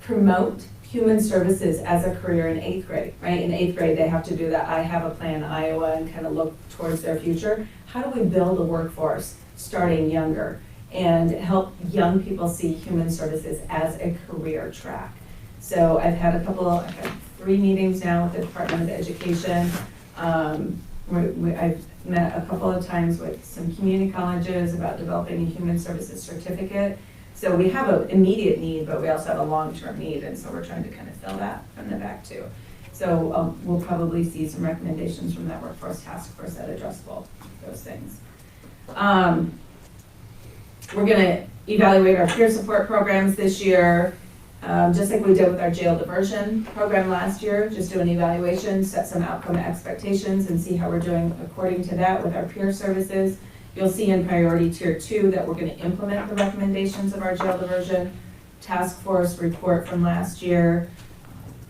promote human services as a career in 8th grade, right? In 8th grade, they have to do that I Have a Plan Iowa and kind of look towards their future. How do we build a workforce starting younger and help young people see human services as a career track? So I've had 3 meetings now with the Department of Education. I've met a couple of times with some community colleges about developing a human services certificate. So we have an immediate need, but we also have a long-term need, and so we're trying to kind of fill that from the back too. So we'll probably see some recommendations from that workforce task force that address both those things. We're gonna evaluate our peer support programs this year, just like we did with our jail diversion program last year. Just do an evaluation, set some outcome expectations, and see how we're doing according to that with our peer services. You'll see in priority tier 2 that we're gonna implement the recommendations of our jail diversion task force report from last year.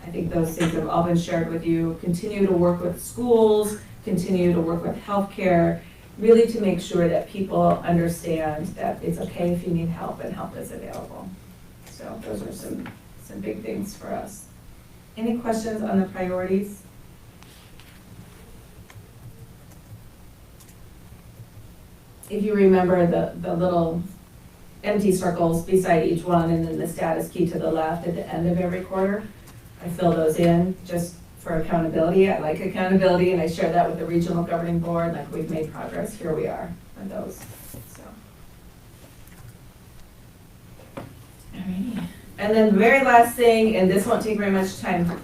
I think those things have all been shared with you. Continue to work with schools, continue to work with healthcare, really to make sure that people understand that it's okay if you need help and help is available. So those are some big things for us. Any questions on the priorities? If you remember the little empty circles beside each one and then the status key to the left at the end of every quarter, I fill those in just for accountability. I like accountability, and I share that with the regional governing board, like we've made progress, here we are on those, so. Alrighty. And then the very last thing, and this won't take very much time,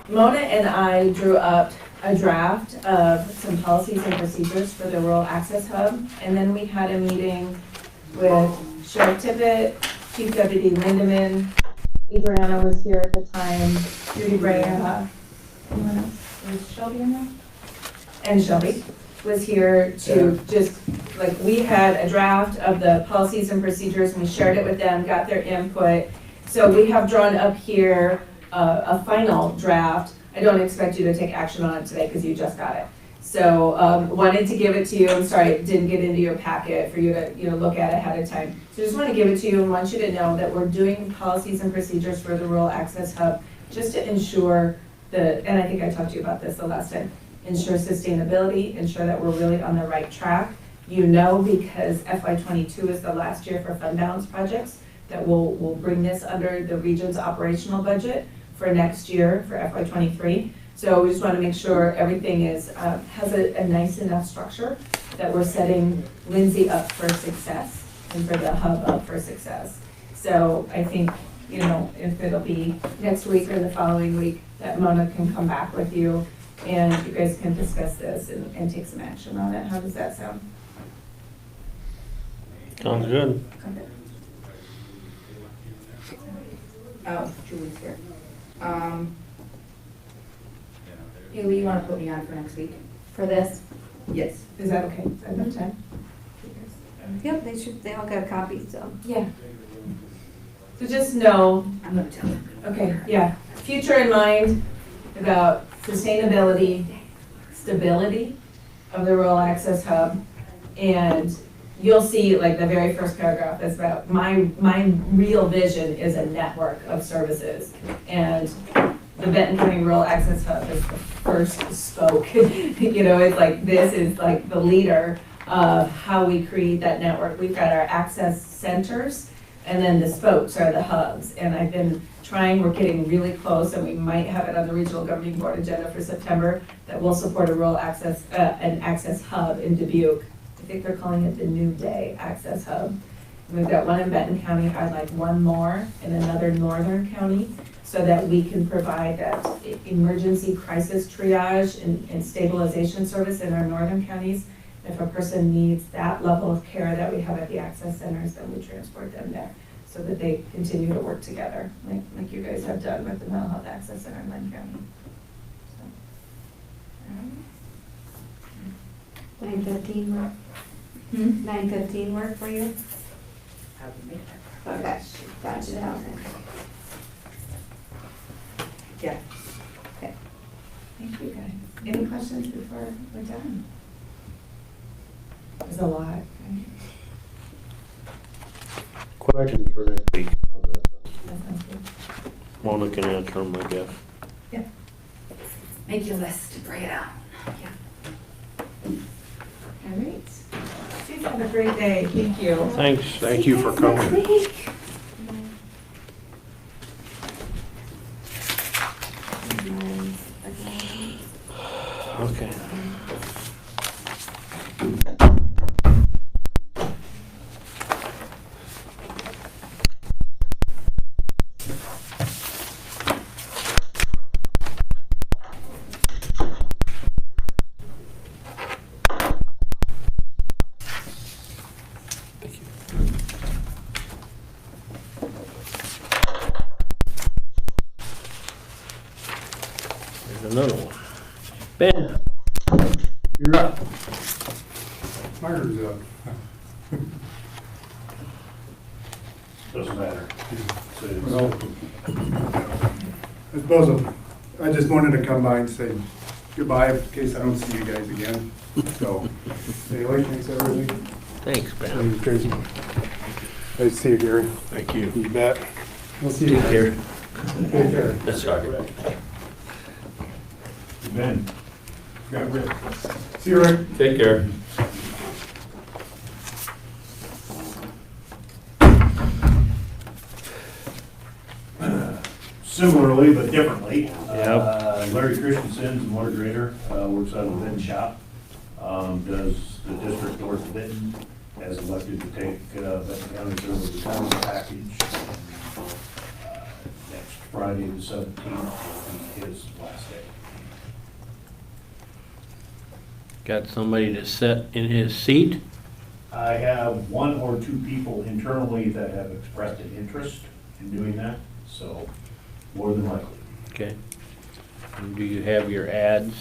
Mona and I drew up a draft of some policies and procedures for the Rural Access Hub, and then we had a meeting with Sheriff Tippett, Chief Deputy Lindeman, Adriana was here at the time, Judy Brea, anyone else? Was Shelby in there? And Shelby was here to just, like, we had a draft of the policies and procedures, and we shared it with them, got their input. So we have drawn up here a final draft. I don't expect you to take action on it today because you just got it. So wanted to give it to you. I'm sorry it didn't get into your packet for you to look at ahead of time. So just want to give it to you and want you to know that we're doing policies and procedures for the Rural Access Hub just to ensure and I think I talked to you about this the last time, ensure sustainability, ensure that we're really on the right track. Because FY22 is the last year for fund balance projects, that we'll bring this under the region's operational budget for next year for FY23. So we just want to make sure everything has a nice enough structure that we're setting Lindsay up for success and for the hub up for success. So I think, if it'll be next week or the following week, that Mona can come back with you and you guys can discuss this and take some action on it. How does that sound? Sounds good. Okay. Oh, Julie's here. Haley, you wanna put me on for next week? For this? Yes. Is that okay? Is that enough time? Yep, they all got copies, so. Yeah. So just know, I'm gonna tell them. okay, yeah, future in mind about sustainability, stability of the Rural Access Hub, and you'll see like the very first paragraph is about my real vision is a network of services, and the Benton County Rural Access Hub is the first spoke. It's like this is like the leader of how we create that network. We've got our access centers, and then the spokes are the hubs. And I've been trying, we're getting really close, and we might have it on the regional governing board agenda for September, that will support a rural access, an access hub in Dubuque. I think they're calling it the New Day Access Hub. And we've got one in Benton County. I'd like one more in another northern county, so that we can provide that emergency crisis triage and stabilization service in our northern counties. If a person needs that level of care that we have at the access centers, then we transport them there so that they continue to work together, like you guys have done with the Mental Health Access Center in Lynn County. So, 9:15 work? 9:15 work for you? I would make that. Okay, got you down there. Yeah. Okay. Thank you, guys. Any questions before we're done? There's a lot. Questions for next week? That sounds good. Mona can answer them, I guess. Make your list, bring it out. All right. Please have a great day. Thank you. Thank you for coming. Okay. Thank you. There's another one. Ben? You're up. Martyrs up. Doesn't matter. Well, I suppose I just wanted to come by and say goodbye in case I don't see you guys again. So, anyway, thanks everybody. Thanks, Ben. Thanks, Tracy. Nice to see you, Gary. Thank you. You bet. We'll see you Take guys. care. Take care. That's all right. Ben, got Rick. See you, Rick. Take care. Similarly but differently. Yep. Larry Christensen's a motor grader, works out of the Benton shop. Does the district north of Benton, has elected to take Benton County Supervisors package. Next Friday, the 17th, will be his last day. Got somebody to sit in his seat? I have one or two people internally that have expressed an interest in doing that, so more than likely. Okay. And do you have your ads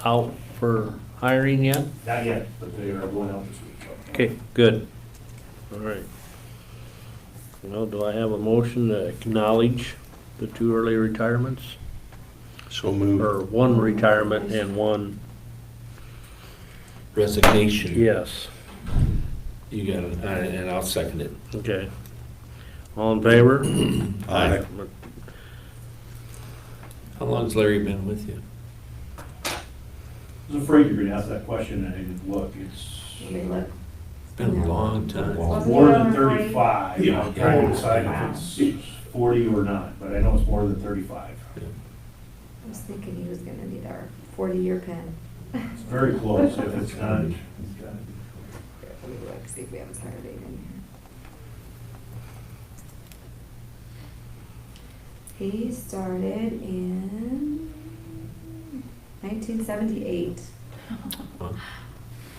out for hiring yet? Not yet, but they are going out this week. So. Okay, good. All right. Well, do I have a motion to acknowledge the 2 early retirements? So moved. Or 1 retirement and 1, Resignation. yes. You got it, and I'll second it. Okay. All in favor? Aye. How long's Larry been with you? I was afraid you were gonna ask that question, and I didn't look. It's Been a long time. more than 35. Yeah. I'm trying to decide if it's 40 or not, but I know it's more than 35. I was thinking he was gonna need our 40-year pen. It's very close. If it's not, Let me look, see if we have a start date in here. He started in 1978.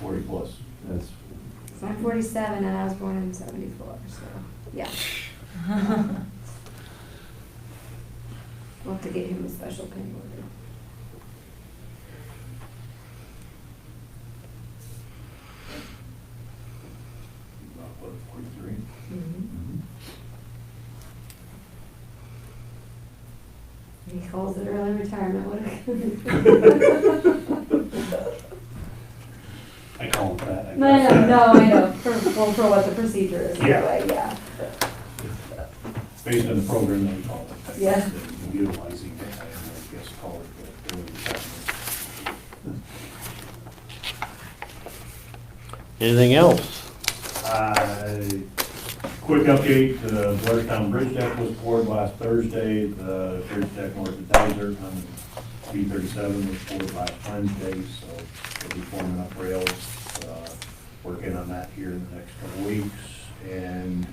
40 plus. That's So I'm 47 and I was born in 74, so, yeah. We'll have to get him a special pen order. about, what, 43? He calls it early retirement, what? I call it that. I No, guess. I know, for what the procedure is, Yeah. anyway, yeah. Based on the program that we call it. Yeah. That we're utilizing it, I guess call it early retirement. Anything else? Quick update, the Blairstown Bridge deck was poured last Thursday. The bridge deck north of Dyser on B37 was poured last Wednesday, so we'll be forming up rails, working on that here in the next couple weeks. And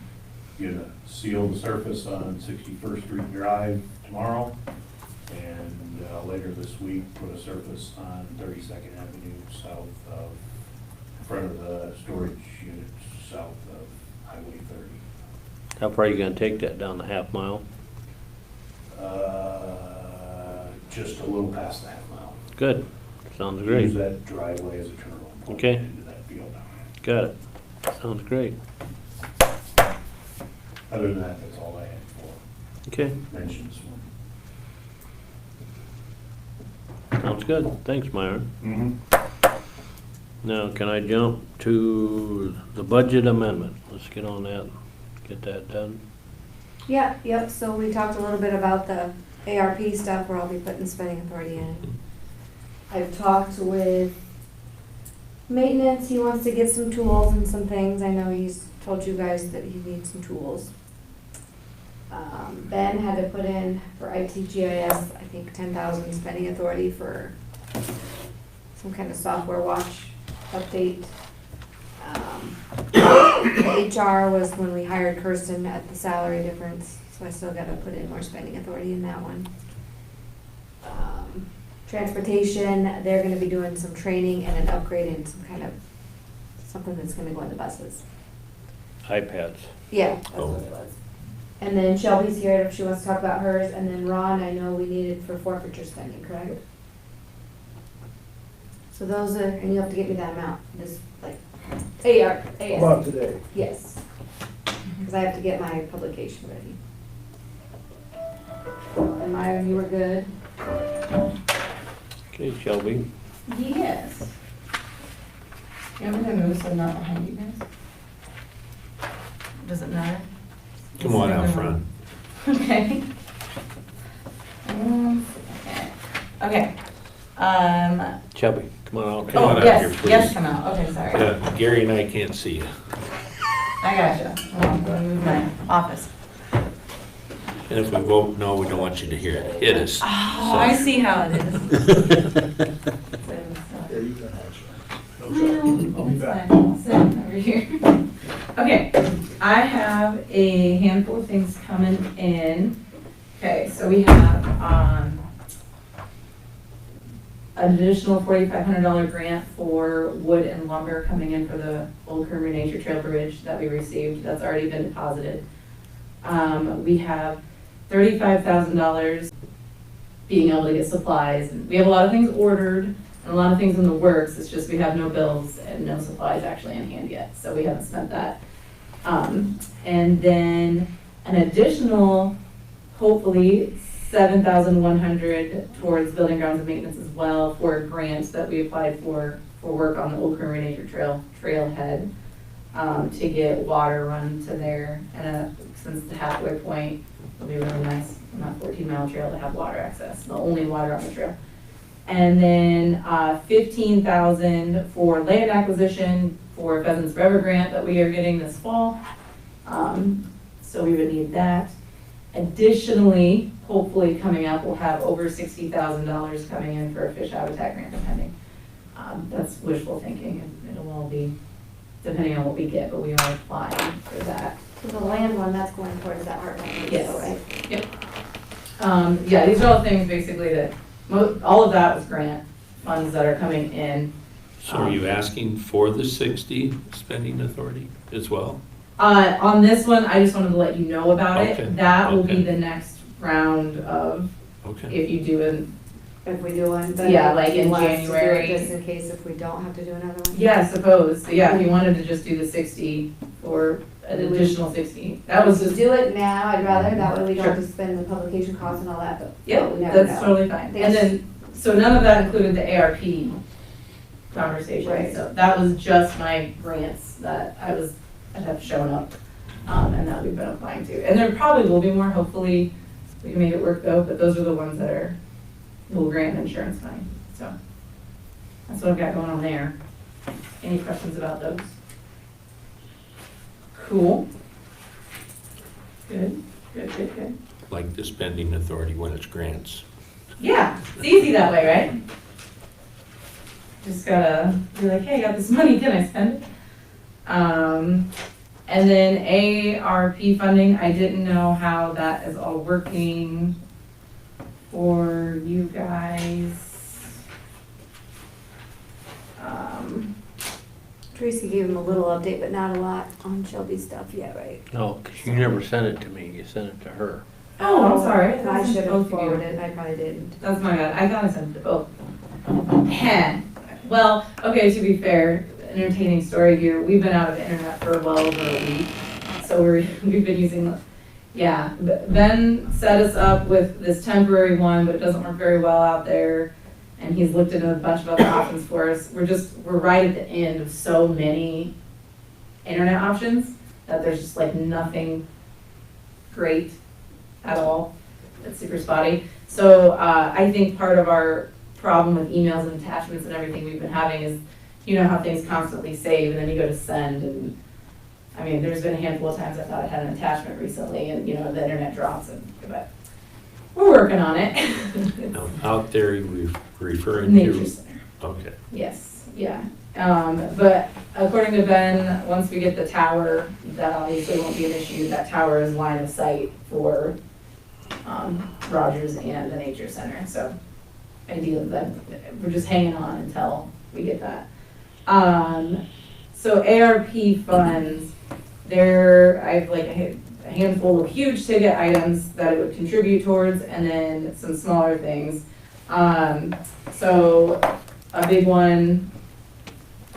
gonna seal the surface on 61st Street Drive tomorrow. And later this week, put a surface on 32nd Avenue south of, in front of the storage units south of Highway 30. How far are you gonna take that, down the half mile? Just a little past the half mile. Good, sounds Use great. that driveway as a turnaround point Okay. into that field down Got it, sounds great. Other than that, that's all I had for Okay, mention this morning. sounds good. Thanks, Myron. Mm-hmm. Now, can I jump to the budget amendment? Let's get on that, get that done. Yep, so we talked a little bit about the ARP stuff where I'll be putting spending authority in. I've talked with maintenance, he wants to get some tools and some things, I know he's told you guys that he needs some tools. Ben had to put in for ITGIS, I think 10,000 spending authority for some kind of software watch update. The HR was when we hired Kirsten at the salary difference, so I still gotta put in more spending authority in that one. Transportation, they're gonna be doing some training and an upgrade in some kind of, something that's gonna go in the buses. iPads. Yeah, that's what it was. And then Shelby's here if she wants to talk about hers, and then Ron, I know we needed for forfeiture spending, correct? So those are, and you have to get me that amount, this, like, AS. About today. Yes, because I have to get my publication ready. And Myron, you were good? Okay, Shelby. Yes. You want me to move so I'm not behind you guys? Does it matter? Come on out front. Okay. Okay. Shelby, come on out. Come on Oh, out yes, here, please. yes, come out. Okay, sorry. Yeah, Gary and I can't see you. I gotcha. Hold on, let me move my office. And if we vote no, we don't want you to hear it. Hit us. Oh, I see how it is. I'll be back. I'll sit over here. Okay, I have a handful of things coming in. Okay, so we have, an additional $4,500 grant for wood and lumber coming in for the Old Creamery Nature Trail Bridge that we received. That's already been deposited. We have $35,000 being able to get supplies. We have a lot of things ordered and a lot of things in the works. It's just we have no bills and no supplies actually in hand yet, so we haven't spent that. And then an additional, hopefully, $7,100 towards building grounds and maintenance as well for grants that we applied for work on the Old Creamery Nature trailhead, to get water run to there. And since the halfway point, it'll be really nice on that 14-mile trail to have water access, the only water on the trail. And then $15,000 for land acquisition for Pheasants Forever grant that we are getting this fall. So we would need that. Additionally, hopefully coming up, we'll have over $60,000 coming in for a fish habitat grant depending. That's wishful thinking, and it'll all be depending on what we get, but we are applying for that. So the land one, that's going towards that Heartland. Yes. So, right? Yep. Yeah, these are all things basically that, all of that was grant funds that are coming in. So are you asking for the 60 spending authority as well? On this one, I just wanted to let you know about Okay, it. That will be okay. the next round of, Okay. if you do an, If we do one, but. Yeah, like do you in want us to do it January. Just in case if we don't have to do another one? yeah, I suppose. So yeah, if you wanted to just do the 60 or an additional 60, that was just, Do it now, I'd rather, that way we don't Sure. have to spend the publication costs and all that, but. yeah, we never that's know. totally fine. And then, so none of that included the ARP conversation. Right. So that was just my grants that that have shown up, and that we've been applying to. And there probably will be more, hopefully we can make it work though, but those are the ones that will grant insurance money. So that's what I've got going on there. Any questions about those? Cool. Good. Like the spending authority when it's grants. Yeah, it's easy that way, right? Just gotta be like, hey, I got this money, can I spend it? And then ARP funding, I didn't know how that is all working for you guys. Tracy gave him a little update, but not a lot on Shelby's stuff yet, right? No, 'cause you never sent it to me, you sent it to her. Oh, I'm sorry. I should have Both of you. forwarded it, I probably didn't. That's my bad. I thought I sent it to both. Well, okay, to be fair, entertaining story here. We've been out of the internet for well over a week. So we've been using, yeah, Ben set us up with this temporary one, but it doesn't work very well out there. And he's looked into a bunch of other options for us. We're right at the end of so many internet options that there's just like nothing great at all. It's super spotty. So I think part of our problem with emails and attachments and everything we've been having is, you know how things constantly save and then you go to send, and I mean, there's been a handful of times I thought I had an attachment recently and, you know, the internet drops, but we're working on it. Now, out there, we're referring Nature to, center. okay. Yes, yeah. But according to Ben, once we get the tower, that obviously won't be an issue. That tower is line of sight for Rogers and the nature center. So ideally, we're just hanging on until we get that. So ARP funds, I have like a handful of huge ticket items that it would contribute towards, and then some smaller things. So a big one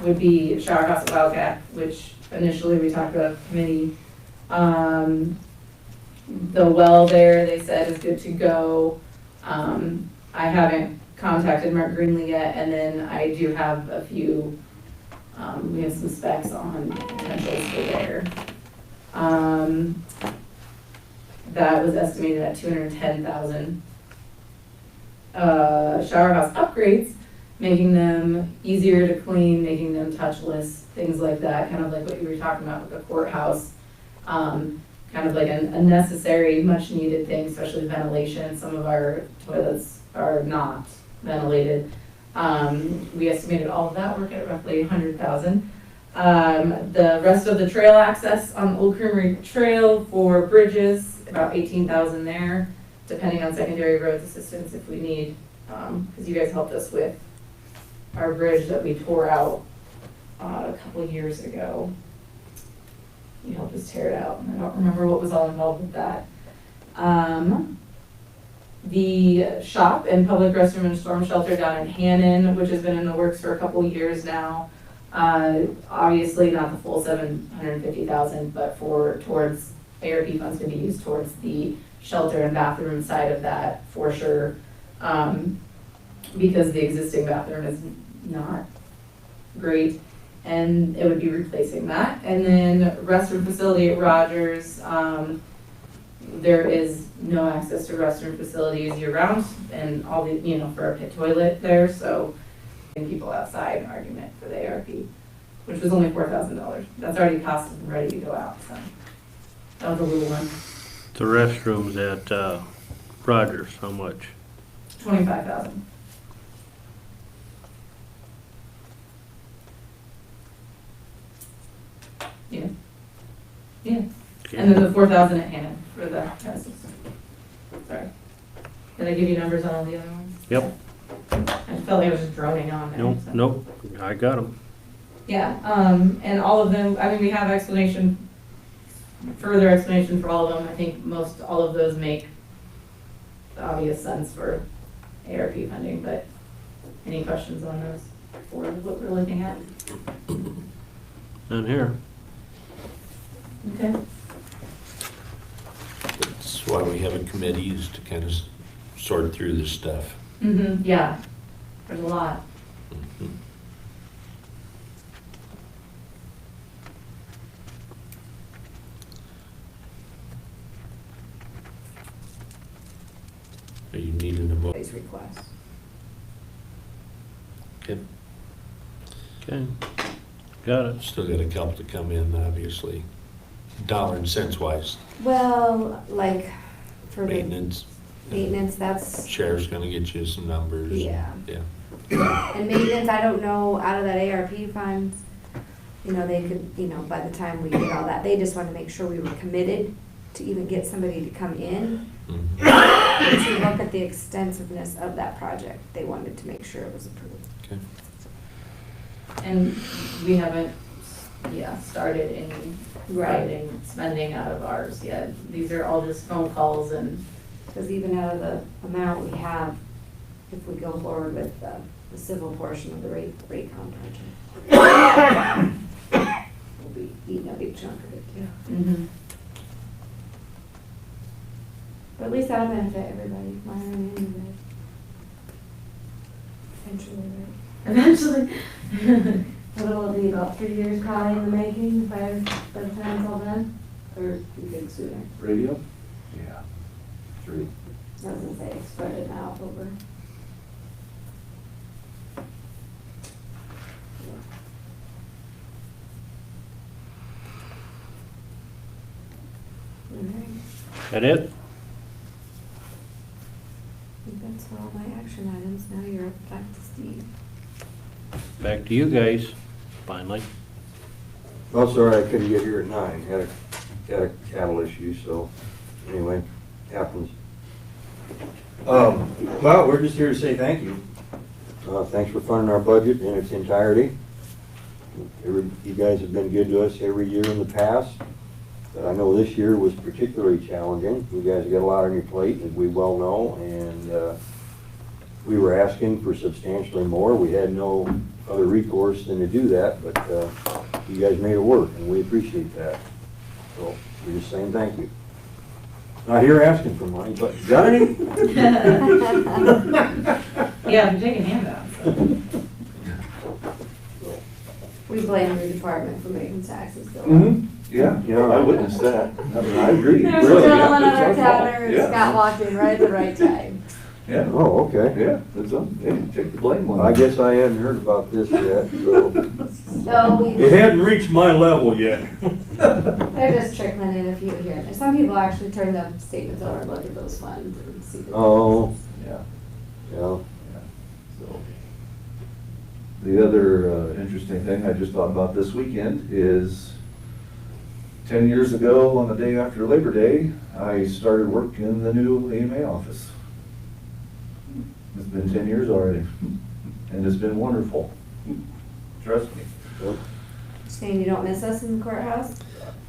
would be Shower House at Wildcat, which initially we talked about committee. The well there, they said, is good to go. I haven't contacted Mark Greenlee yet, and then I do have a few, we have some specs on potentials for there. That was estimated at $210,000. Shower house upgrades, making them easier to clean, making them touchless, things like that, kind of like what you were talking about with the courthouse. Kind of like a necessary, much needed thing, especially ventilation. Some of our toilets are not ventilated. We estimated all of that work at roughly $100,000. The rest of the trail access on Old Creamery Trail for bridges, about $18,000 there, depending on secondary roads assistance if we need, because you guys helped us with our bridge that we tore out a couple years ago. You helped us tear it out, and I don't remember what was all involved with that. The shop and public restroom and storm shelter down in Hannon, which has been in the works for a couple years now. Obviously not the full $750,000, but towards ARP funds to be used towards the shelter and bathroom side of that for sure. Because the existing bathroom is not great, and it would be replacing that. And then restroom facility at Rogers, there is no access to restroom facilities year round, and all the, you know, for a pit toilet there, so people outside argument for the ARP, which was only $4,000. That's already costed and ready to go out, so that was a little one. The restrooms at Rogers, how much? $25,000. Yeah. Yeah. Okay. And then the $4,000 at Hannon for the tennis system. Sorry. Did I give you numbers on all the other ones? Yep. I felt like I was just droning on there. Nope, so. nope, I got them. Yeah, and all of them, I mean, we have further explanation for all of them. I think all of those make obvious sense for ARP funding, but any questions on those for what we're looking at? None here. Okay. That's why we have a committee, is to kind of sort through this stuff. Mm-hmm, yeah, there's a lot. Mhm. Are you needing a vote? These requests. Okay, Okay, got it. still got a couple to come in, obviously, dollar and cents wise. Well, like, for the Maintenance, maintenance, that's, Sheriff's gonna get you some numbers. yeah. Yeah. And maintenance, I don't know, out of that ARP funds, you know, they could, you know, by the time we get all that, they just wanted to make sure we were committed to even get somebody to come in. Mhm. And to look at the extensiveness of that project, they wanted to make sure it was approved. Okay. And we haven't, started any writing, spending out of ours yet. These are all just phone calls and, Because even out of the amount we have, if we go forward with the civil portion of the rate contract, will be eating a big chunk of it too. Mm-hmm. But at least that'll benefit everybody, minor and anybody. Eventually, right? Eventually. What will it be, about 3 years probably in the making by the time it's all done? Or do you think sooner? Radio? Yeah. 3. I was gonna say spread it out over. Alright, That it? I think that's all my action items. Now you're up back to Steve. Back to you guys, finally. Oh, sorry, I couldn't get here at 9, had a cattle issue, so, anyway, happens. Well, we're just here to say thank you. Thanks for funding our budget in its entirety. You guys have been good to us every year in the past, but I know this year was particularly challenging. You guys got a lot on your plate, as we well know, and we were asking for substantially more. We had no other recourse than to do that, but you guys made it work, and we appreciate that. So we're just saying thank you. Not here asking for money, but got any? Yeah, I'm taking handouts. We blame your department for making taxes go up. Yeah, I witnessed that. I mean, I agree. There's a Really, yeah, gentleman on it's our our fault. counter, and Yeah. Scott walked in right at the right time. Yeah. Oh, okay. Yeah, it's hey, take the blame on it. I guess I hadn't heard about this yet, so. So we, It hadn't reached my level yet. they're just trickling in a few here and there. Some people actually turn the statements over and look at those funds and see the Oh. Yeah. Yeah. So, the other interesting thing I just thought about this weekend is 10 years ago, on the day after Labor Day, I started work in the new AMA office. It's been 10 years already, and it's been wonderful. Trust me. Saying you don't miss us in the courthouse?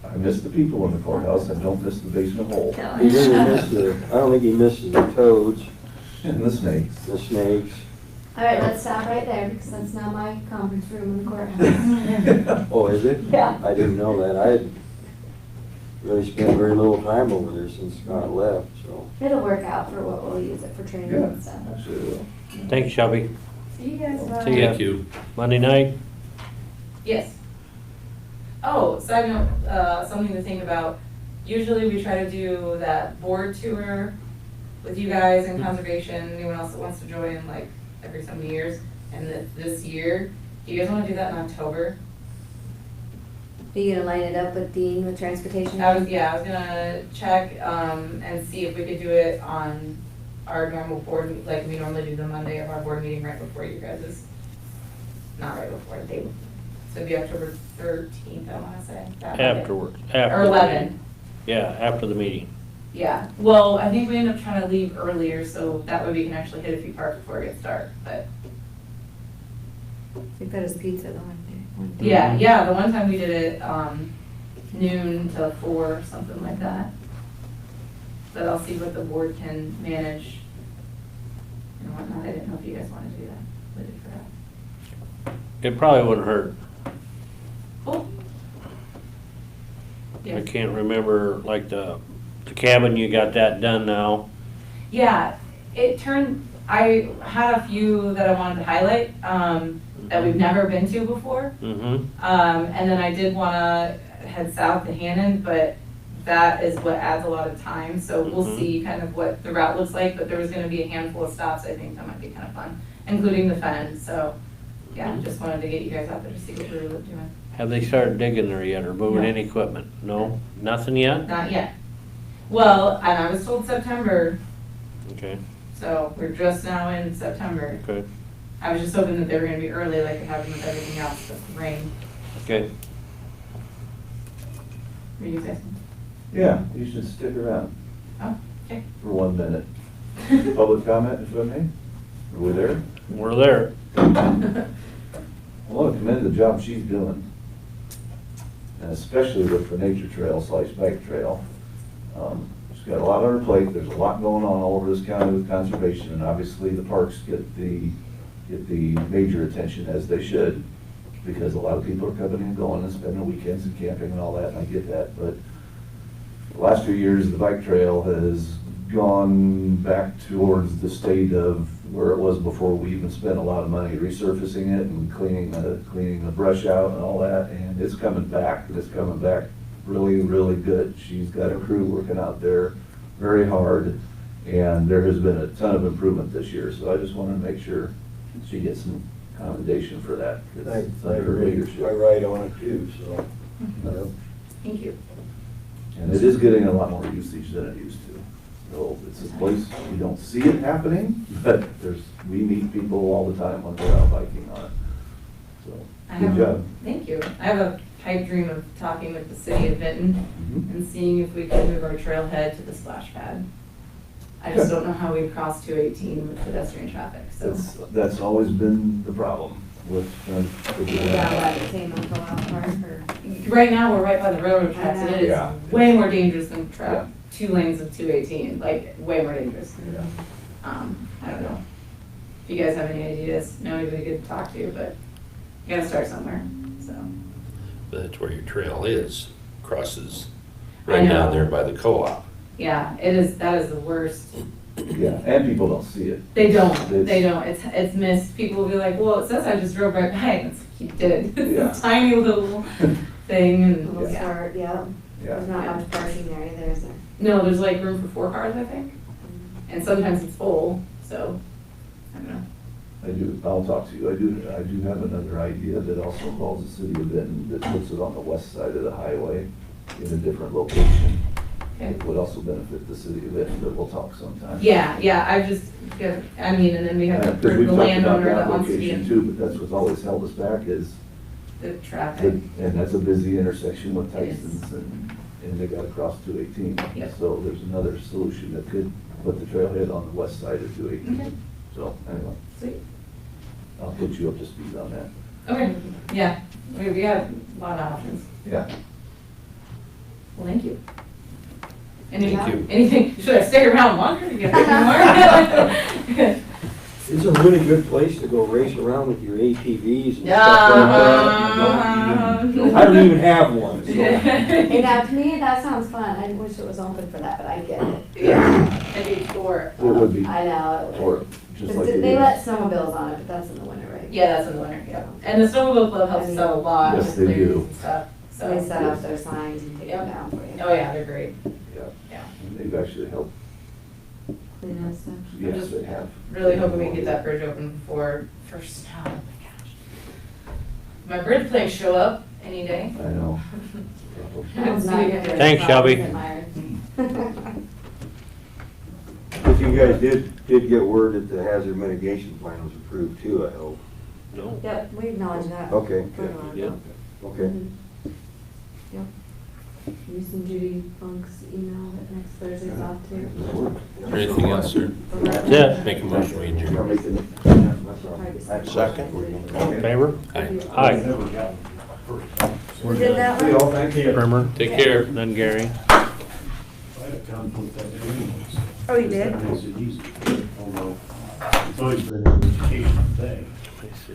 I miss the people in the courthouse, I don't miss the basement hole He didn't miss I don't think he misses the toads, and the snakes. the snakes. All right, let's stop right there because that's now my conference room in the courthouse. Oh, is it? Yeah. I didn't know that. I had really spent very little time over there since Scott left, so. It'll work out for what we'll use it for training Yeah, and stuff. absolutely. Thank you, Shelby. See you guys. Bye. See ya. Thank you. Monday night? Yes. Oh, side note, something to think about. Usually we try to do that board tour with you guys and conservation, anyone else that wants to join, like every so many years. And this year, do you guys want to do that in October? Are you gonna line it up with Dean with transportation? I was gonna check, and see if we could do it on our normal board, like we normally do the Monday of our board meeting right before you guys' not right before, the day before. So it'd be October 13th, I wanna say. that Monday. Afterwards. Or 11. Yeah, after the meeting. Yeah, well, I think we end up trying to leave earlier, so that way we can actually hit a few parks before it gets dark, but. I think that is pizza the one day. Yeah, the one time we did it, noon to 4, something like that. But I'll see what the board can manage and whatnot. I didn't know if you guys wanted to do that, but I forgot. It probably wouldn't hurt. Cool. I Yeah. can't remember, like the cabin, you got that done now. Yeah, I had a few that I wanted to highlight, that we've never been to before. Mm-hmm. And then I did wanna head south to Hannon, but that is what adds a lot of time, so we'll Mhm. see kind of what the route looks like, but there was gonna be a handful of stops, I think that might be kind of fun, including the Fen, so, yeah, just wanted to get you guys out there to see what we were doing. Have they started digging there yet or moving No. any equipment? No? Nothing yet? Not yet. Well, and I was told September, Okay, so we're just now in September. okay, I was just hoping that they were gonna be early like it happened with everything else, but the rain. okay. Were you guys? Yeah, you should stick around Oh, okay. for 1 minute. Public comment, if I may? Are we there? We're there. I want to commend the job she's doing, and especially with the nature trail / bike trail. She's got a lot on her plate, there's a lot going on all over this county with conservation, and obviously the parks get the major attention as they should. because a lot of people are coming and going and spending weekends and camping and all that, and I get that, but the last few years, the bike trail has gone back towards the state of where it was before we even spent a lot of money resurfacing it and cleaning the brush out and all that, and it's coming back, and it's coming back really, really good. She's got a crew working out there very hard, and there has been a ton of improvement this year, so I just wanted to make sure she gets some commendation for that. 'Cause it's under her leadership. I ride on it too, so. Yep. Thank you. And it is getting a lot more usage than it used to. So it's a place, you don't see it happening, but we meet people all the time when we're out biking on it. So, good job. Thank you. I have a pipe dream of talking with the city of Benton Mhm. and seeing if we could move our trailhead to the splash pad. I just don't know how we cross 218 with pedestrian traffic, so. That's always been the problem with trying to figure Yeah, that out. what, the same uncle out park or? Right now, we're right by the railroad tracks, and it Yeah. is way more dangerous than Yeah. 2 lanes of 218, like, way more dangerous. Yeah. I don't know. If you guys have any ideas, know anybody good to talk to, but you gotta start somewhere, so. That's where your trail is, crosses I right down know. there by the co-op. Yeah, that is the worst. Yeah, and people don't see it. They don't, It's- it's missed. People will be like, well, it says I just drove right by, and it's like, you did. It's Yeah. a tiny little thing, and, Little yeah. start, yeah. Yeah. There's not much parking there either, is there? No, there's like room for 4 cars, I think, and sometimes it's full, so, I don't know. I'll talk to you. I do have another idea that also involves the city of Benton that puts it on the west side of the highway in a different location. Okay. It would also benefit the city of Benton, but we'll talk sometime. Yeah, and then we have Yeah, 'cause we've the talked about landowner that that wants to be location in too, but that's what's always held us back is, the traffic. and that's a busy intersection with It is. Tyson's and they gotta cross 218. Yep. So there's another solution that could put the trailhead on the west side of 218. Okay. So anyway, Sweet. I'll put you up to speed on that. Okay, yeah, we have a lot of options. Yeah. Well, thank you. Thank you. Anything, should I stay around longer to get more? It's a really good place to go race around with your ATVs and Yeah. stuff like that. I don't even have one, so. Hey, now, to me, that sounds fun. I wish it was open for that, but I get it. Yeah, I do for, It would be, I know. or just like. They it let is. snowmobiles on it, but that's in the winter, right? yeah, that's in the winter, yeah. And the snowmobile club helps us out a lot Yes, with they clearance do. and stuff, So so. they set up their signs and take them Yep. down for you. Oh, yeah, they're great, Yeah. yeah. And they've actually helped, Clean that stuff. yes, just they have. Really hoping we can get that bridge open before first snow, oh my gosh. My bridge planks show up any day. I know. It's not good for Thanks, the Shelby. problems in Myers. If you guys did get word that the hazard mitigation plan was approved too, I hope. No. Yep, we acknowledge that. Okay. Put it on. Yeah. Okay. Mhm. Yep. You send Judy Funk's email that next Thursday's off too. Anything else, sir? That's it. Make a motion, we adjourn. I'll make the- Second. All in favor? Aye. Aye. Who did that We one? all thank you. Primer, Take care. then Gary. I had a conflict that day anyways. Oh, you did? It's easy, although it's always been an educational thing. Let me see.